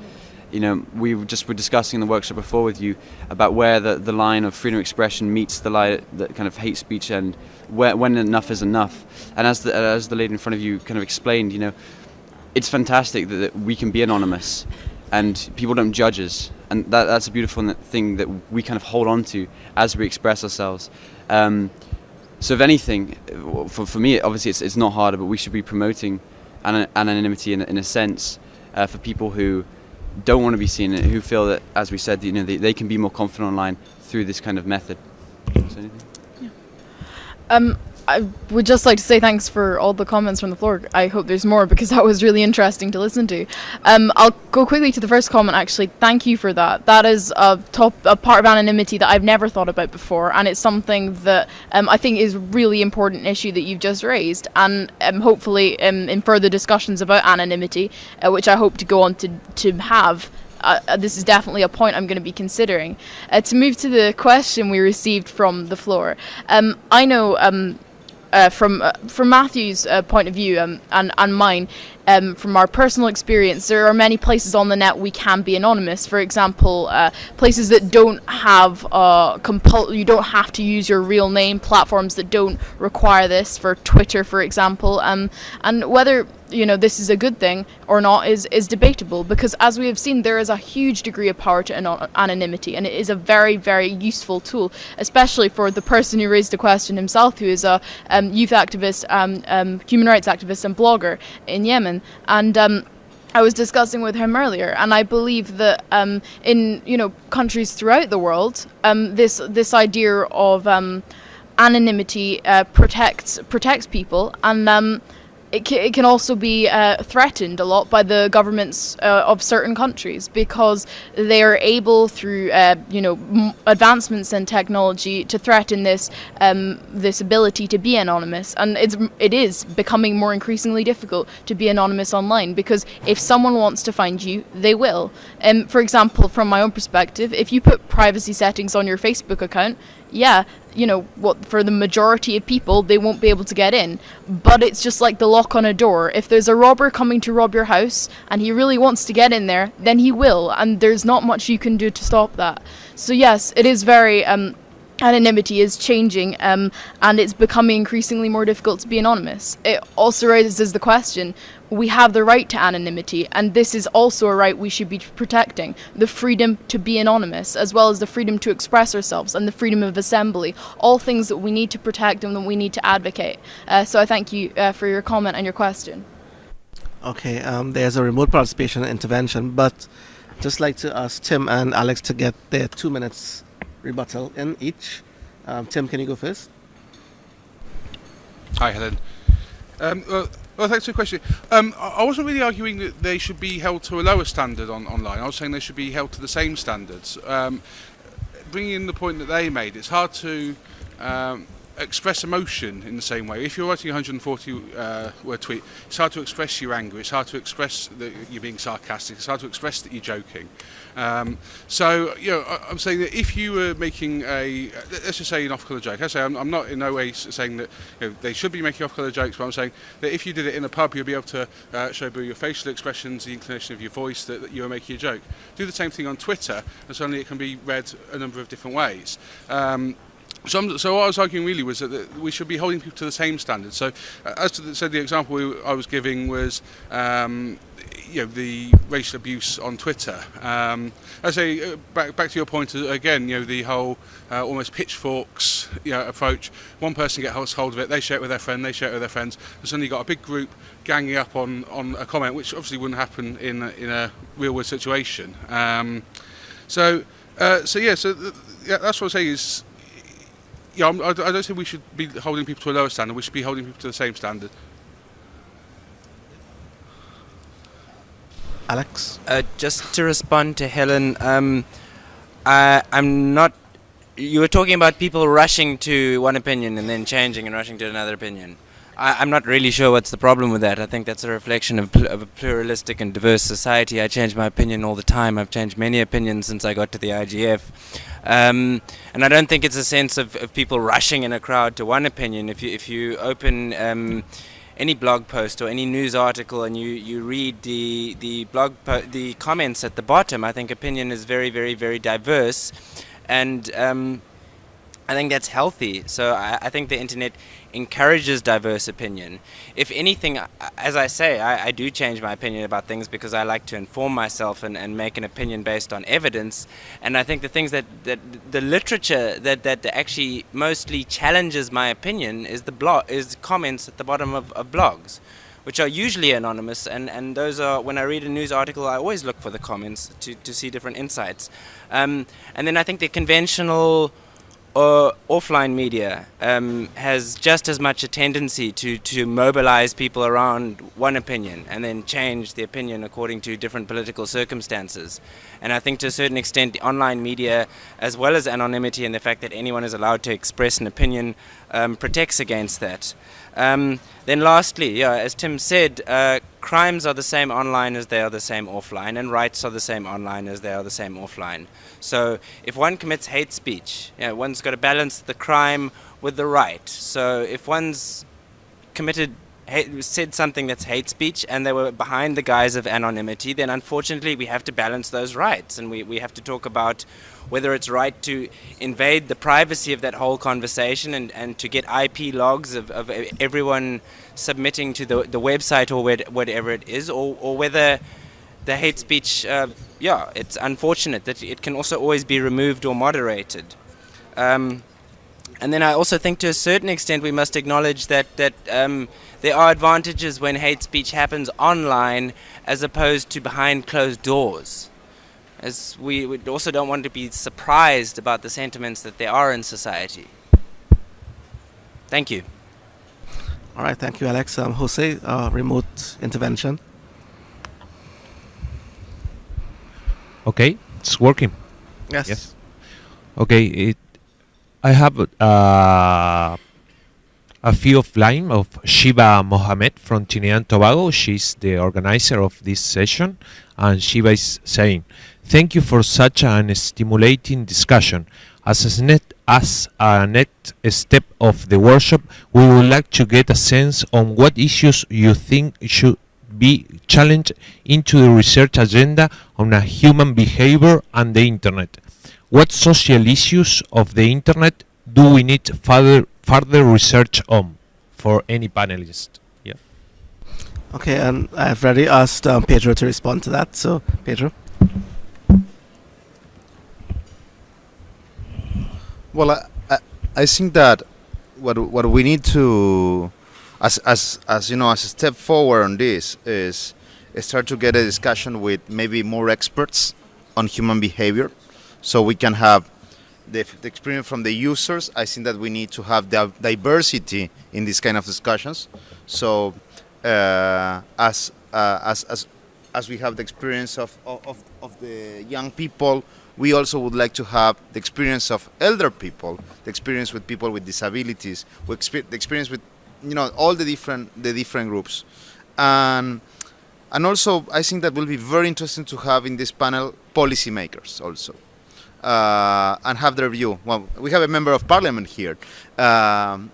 Speaker 7: You know, we were discussing in the workshop before with you about where the line of freedom of expression meets the line, the kind of hate speech, and when enough is enough. And as the lady in front of you kind of explained, you know, it's fantastic that we can be anonymous and people don't judge us, and that's a beautiful thing that we kind of hold on to as we express ourselves. So if anything, for me, obviously it's not harder, but we should be promoting anonymity in a sense for people who don't want to be seen, who feel that, as we said, you know, they can be more confident online through this kind of method. Is there anything?
Speaker 8: Yeah. I would just like to say thanks for all the comments from the floor. I hope there's more, because that was really interesting to listen to. I'll go quickly to the first comment, actually. Thank you for that. That is a part of anonymity that I've never thought about before, and it's something that I think is a really important issue that you've just raised, and hopefully in further discussions about anonymity, which I hope to go on to have, this is definitely a point I'm going to be considering. To move to the question we received from the floor, I know from Matthew's point of view and mine, from our personal experience, there are many places on the net we can be anonymous. For example, places that don't have you don't have to use your real name, platforms that don't require this, for Twitter, for example, and whether, you know, this is a good thing or not is debatable, because as we have seen, there is a huge degree of power to anonymity, and it is a very, very useful tool, especially for the person who raised the question himself, who is a youth activist, human rights activist and blogger in Yemen. And I was discussing with him earlier, and I believe that in, you know, countries throughout the world, this idea of anonymity protects people, and it can also be threatened a lot by the governments of certain countries, because they are able, through advancements in technology, to threaten this ability to be anonymous. And it is becoming more increasingly difficult to be anonymous online, because if someone wants to find you, they will. For example, from my own perspective, if you put privacy settings on your Facebook account, yeah, you know what, for the majority of people, they won't be able to get in. But it's just like the lock on a door. If there's a robber coming to rob your house and he really wants to get in there, then he will, and there's not much you can do to stop that. So yes, it is very anonymity is changing, and it's becoming increasingly more difficult to be anonymous. It also raises the question, we have the right to anonymity, and this is also a right we should be protecting, the freedom to be anonymous, as well as the freedom to express ourselves and the freedom of assembly, all things that we need to protect and that we need to advocate. So I thank you for your comment and your question.
Speaker 1: Okay, there's a remote participation intervention, but just like to ask Tim and Alex to get their 2 minutes rebuttal in each. Tim, can you go first?
Speaker 3: Hi, Helen. Well, thanks for the question. I wasn't really arguing that they should be held to a lower standard online. I was saying they should be held to the same standards. Bringing in the point that they made, it's hard to express emotion in the same way. If you're writing a 140 word tweet, it's hard to express your anger, it's hard to express that you're being sarcastic, it's hard to express that you're joking. So, I'm saying that if you were making let's just say an off-colour joke, I'm not in no way saying that they should be making off-colour jokes, but I'm saying that if you did it in a pub, you'll be able to show by your facial expressions, the inclination of your voice, that you are making a joke. Do the same thing on Twitter, and suddenly it can be read a number of different ways. So what I was arguing really was that we should be holding people to the same standards. So as to the example I was giving was the racial abuse on Twitter. I say back to your point again. The whole almost pitchforks approach. One person gets hold of it, they share it with their friend, they share it with their friends, and suddenly you've got a big group ganging up on a comment, which obviously wouldn't happen in a real world situation. So that's what I'm saying is. I don't think we should be holding people to a lower standard. We should be holding people to the same standard.
Speaker 1: Alex?
Speaker 2: Just to respond to Helen, I'm not... You were talking about people rushing to one opinion and then changing and rushing to another opinion. I'm not really sure what's the problem with that. I think that's a reflection of a pluralistic and diverse society. I change my opinion all the time. I've changed many opinions since I got to the IGF. And I don't think it's a sense of people rushing in a crowd to one opinion. If you open any blog post or any news article and you read the comments at the bottom, I think opinion is very, very, very diverse. And I think that's healthy. So I think the internet encourages diverse opinion. If anything, as I say, I do change my opinion about things because I like to inform myself and make an opinion based on evidence. And I think the things that the literature that actually mostly challenges my opinion is is comments at the bottom of blogs, which are usually anonymous, and those are, when I read a news article, I always look for the comments to see different insights. And then I think the conventional offline media has just as much a tendency to mobilize people around one opinion and then change the opinion according to different political circumstances. And I think to a certain extent the online media, as well as anonymity and the fact that anyone is allowed to express an opinion, protects against that. Then lastly, as Tim said, crimes are the same online as they are the same offline, and rights are the same online as they are the same offline. So if one commits hate speech, one's got to balance the crime with the right. So if one's said something that's hate speech and they were behind the guise of anonymity, then unfortunately we have to balance those rights, and we have to talk about whether it's right to invade the privacy of that whole conversation and to get IP logs of everyone submitting to the website or whatever it is, or whether the hate speech, it's unfortunate that it can also always be removed or moderated. And then I also think to a certain extent we must acknowledge that there are advantages when hate speech happens online as opposed to behind closed doors, as we also don't want to be surprised about the sentiments that there are in society. Thank you.
Speaker 1: All right, thank you, Alex. Jose, remote intervention.
Speaker 13: Okay, it's working.
Speaker 1: Yes.
Speaker 13: Okay, I have a few of line of Shiva Mohammed from Trinidad and Tobago. She's the organizer of this session, and Shiva is saying, "Thank you for such an stimulating discussion. As a next step of the workshop, we would like to get a sense on what issues you think should be challenged into the research agenda on a human behavior and the internet. What social issues of the internet do we need further research on?" For any panelist. Yeah.
Speaker 1: Okay, and I've already asked Pedro to respond to that. So, Pedro.
Speaker 5: Well, I think that what we need to, as you know, as a step forward on this is start to get a discussion with maybe more experts on human behavior, so we can have the experience from the users. I think that we need to have the diversity in these kind of discussions. So as we have the experience of the young people we also would like to have the experience of elder people, the experience with people with disabilities, the experience with all the different groups, and also I think that will be very interesting to have in this panel policymakers also. And have their view. Well, we have a member of parliament here, and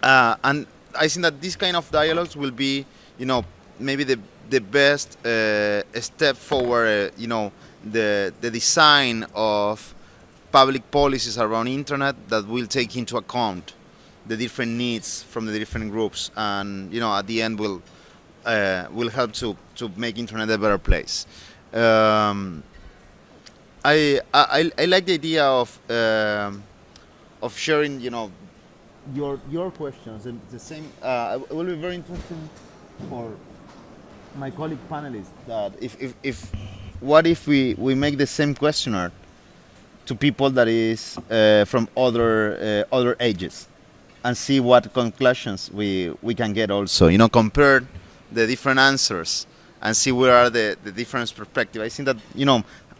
Speaker 5: I think that this kind of dialogues will be, maybe the best step forward. The design of public policies around internet that will take into account the different needs from the different groups, and at the end will help to make internet a better place. I like the idea of sharing, your questions. And the same, it will be very interesting for my colleague panelists that what if we make the same questionnaire to people that is from other ages, and see what conclusions we can get also. Compare the different answers and see where are the different perspectives. I think that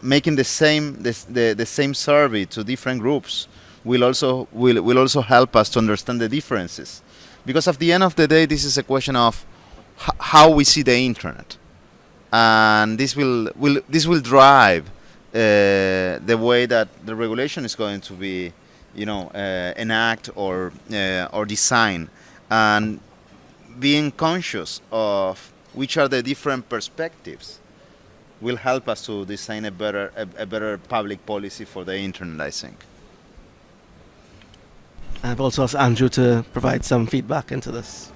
Speaker 5: making the same survey to different groups will also help us to understand the differences, because at the end of the day, this is a question of how we see the internet, and this will drive the way that the regulation is going to be enact or design, and being conscious of which are the different perspectives will help us to design a better public policy for the internet, I think.
Speaker 1: I've also asked Andrew to provide some feedback into this.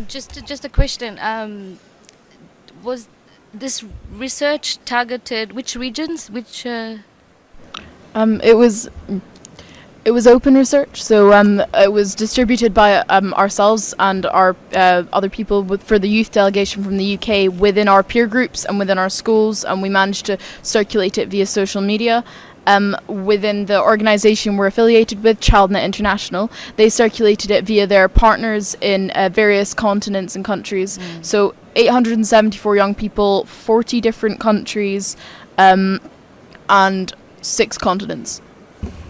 Speaker 6: Just a question. Was this research targeted which regions? Which?
Speaker 8: It was open research, so it was distributed by ourselves and our other people for the youth delegation from the UK within our peer groups and within our schools, and we managed to circulate it via social media. Within the organisation we're affiliated with, ChildNet International, they circulated it via their partners in various continents and countries. So 874 young people, 40 different countries, and 6 continents.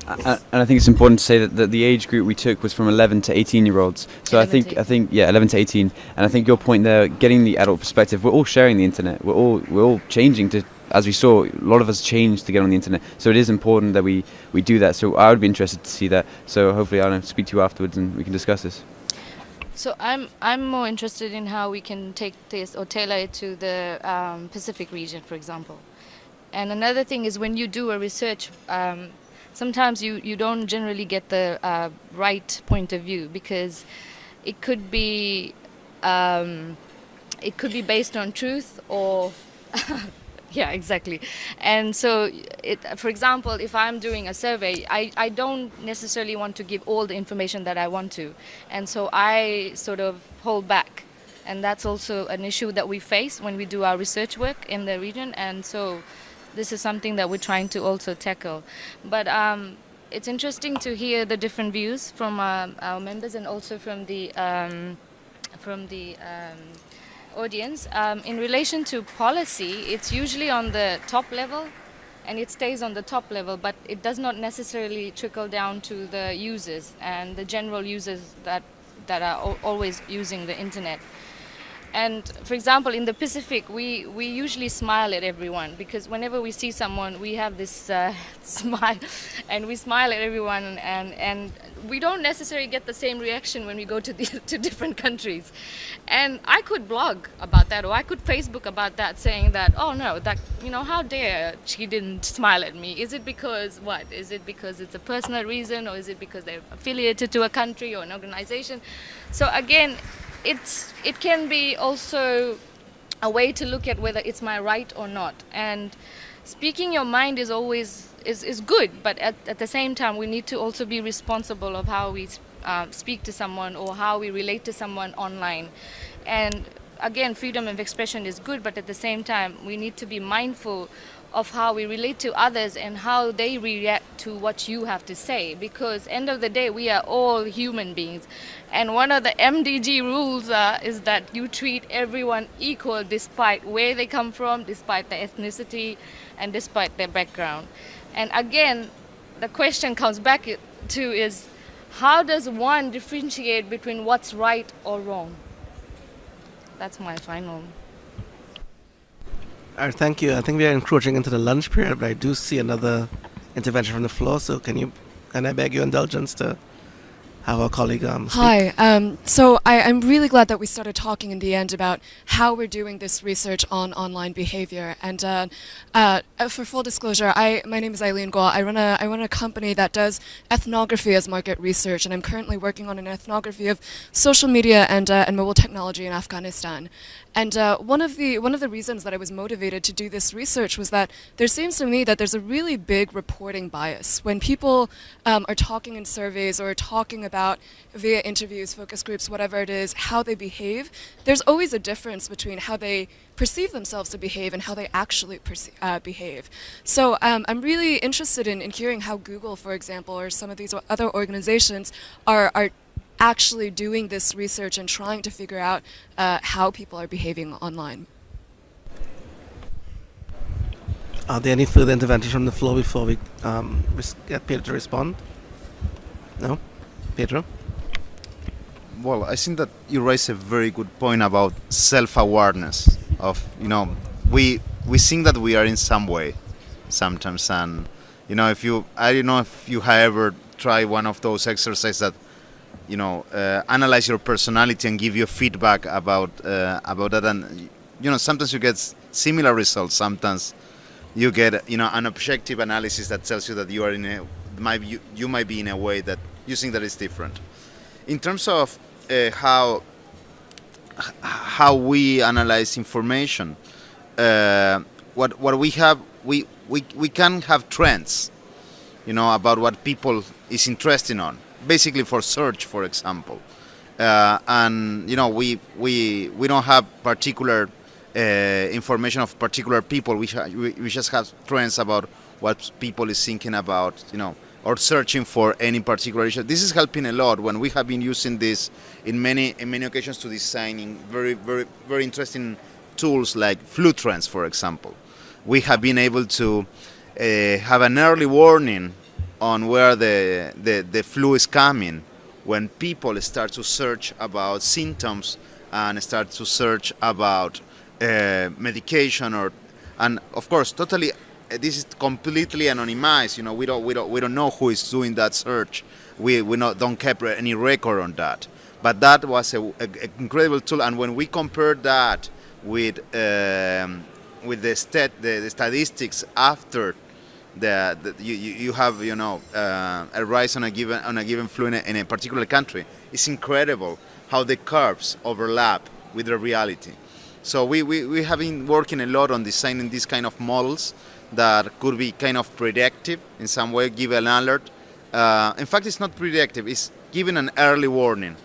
Speaker 7: And I think it's important to say that the age group we took was from 11 to 18-year-olds. So I think 11 to 18. And I think your point there, getting the adult perspective, we're all sharing the internet. We're all changing to, as we saw, a lot of us changed to get on the internet. So it is important that we do that. So I would be interested to see that. So hopefully I'll speak to you afterwards and we can discuss this.
Speaker 6: So I'm more interested in how we can take this or tailor it to the Pacific region, for example. And another thing is when you do a research, sometimes you don't generally get the right point of view, because it could be based on truth or yeah, exactly. And so for example, if I'm doing a survey, I don't necessarily want to give all the information that I want to, and so I sort of hold back, and that's also an issue that we face when we do our research work in the region. And so this is something that we're trying to also tackle. But it's interesting to hear the different views from our members and also from the audience. In relation to policy, it's usually on the top level, and it stays on the top level, but it does not necessarily trickle down to the users and the general users that are always using the internet. And for example, in the Pacific, we usually smile at everyone, because whenever we see someone, we have this smile, and we smile at everyone, and we don't necessarily get the same reaction when we go to different countries. And I could blog about that, or I could Facebook about that, saying that, oh no, that, how dare she didn't smile at me? Is it because what? Is it because it's a personal reason, or is it because they're affiliated to a country or an organization? So again, it can be also a way to look at whether it's my right or not. And speaking your mind is always is good, but at the same time we need to also be responsible of how we speak to someone or how we relate to someone online. And again, freedom of expression is good, but at the same time we need to be mindful of how we relate to others and how they react to what you have to say, because end of the day we are all human beings, and one of the MDG rules is that you treat everyone equal despite where they come from, despite their ethnicity, and despite their background. And again, the question comes back to is, how does one differentiate between what's right or wrong? That's my final.
Speaker 1: All right, thank you. I think we are encroaching into the lunch period, but I do see another intervention from the floor. So can I beg your indulgence to have our colleague speak?
Speaker 14: Hi. So I'm really glad that we started talking in the end about how we're doing this research on online behavior. And for full disclosure, my name is Eileen Goa. I run a company that does ethnography as market research, and I'm currently working on an ethnography of social media and mobile technology in Afghanistan. And one of the reasons that I was motivated to do this research was that there seems to me that there's a really big reporting bias. When people are talking in surveys or talking about via interviews, focus groups, whatever it is, how they behave, there's always a difference between how they perceive themselves to behave and how they actually behave. So I'm really interested in hearing how Google, for example, or some of these other organizations are actually doing this research and trying to figure out how people are behaving online.
Speaker 1: Are there any further interventions from the floor before we get Pedro to respond? No? Pedro?
Speaker 5: Well, I think that you raise a very good point about self-awareness. We think that we are in some way sometimes, and I don't know if you have ever tried one of those exercises that analyze your personality and give you feedback about that, and sometimes you get similar results. Sometimes you get an objective analysis that tells you that you are you might be in a way that you think that is different. In terms of how we analyze information, what we have, we can have trends, about what people is interested on. Basically for search, for example, and we don't have particular information of particular people. We just have trends about what people is thinking about, or searching for any particular issue. This is helping a lot when we have been using this in many occasions to designing very, very, very interesting tools like flu trends, for example. We have been able to have an early warning on where the flu is coming when people start to search about symptoms and start to search about medication, and of course totally this is completely anonymized. We don't know who is doing that search. We don't keep any record on that. But that was an incredible tool, and when we compared that with the statistics after you have a rise on a given flu in a particular country, it's incredible how the curves overlap with the reality. So we have been working a lot on designing these kind of models that could be kind of predictive in some way, give an alert. In fact, it's not predictive, it's giving an early warning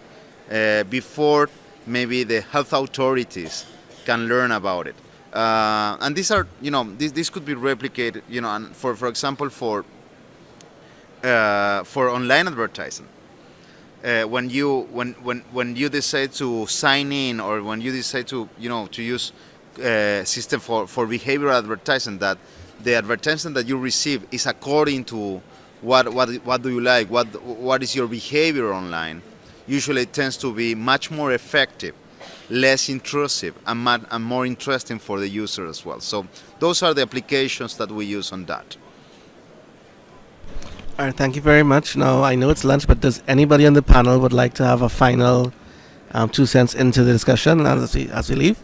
Speaker 5: before maybe the health authorities can learn about it. And these are, this could be replicated, and for example, for online advertising. When you decide to sign in, or when you decide to use system for behavioral advertising, that the advertisement that you receive is according to what do you like, what is your behavior online. Usually it tends to be much more effective, less intrusive, and more interesting for the user as well. So those are the applications that we use on that.
Speaker 1: All right, thank you very much. Now, I know it's lunch, but does anybody on the panel would like to have a final 2 cents into the discussion as we leave?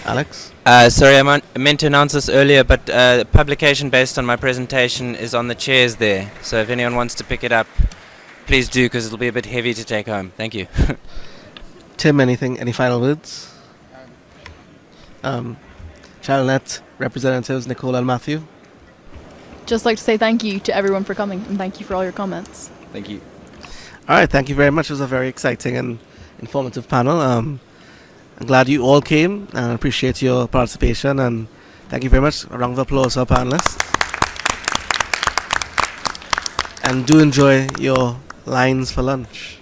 Speaker 1: Alex?
Speaker 2: Sorry, I meant to announce this earlier, but the publication based on my presentation is on the chairs there. So if anyone wants to pick it up, please do, because it'll be a bit heavy to take home. Thank you.
Speaker 1: Tim, any final words? ChannelNet representatives Nicole and Matthew?
Speaker 8: Just like to say thank you to everyone for coming, and thank you for all your comments.
Speaker 7: Thank you.
Speaker 1: All right, thank you very much. It was a very exciting and informative panel. I'm glad you all came, and I appreciate your participation, and Thank you very much. A round of applause for our panelists. And do enjoy your lines for lunch.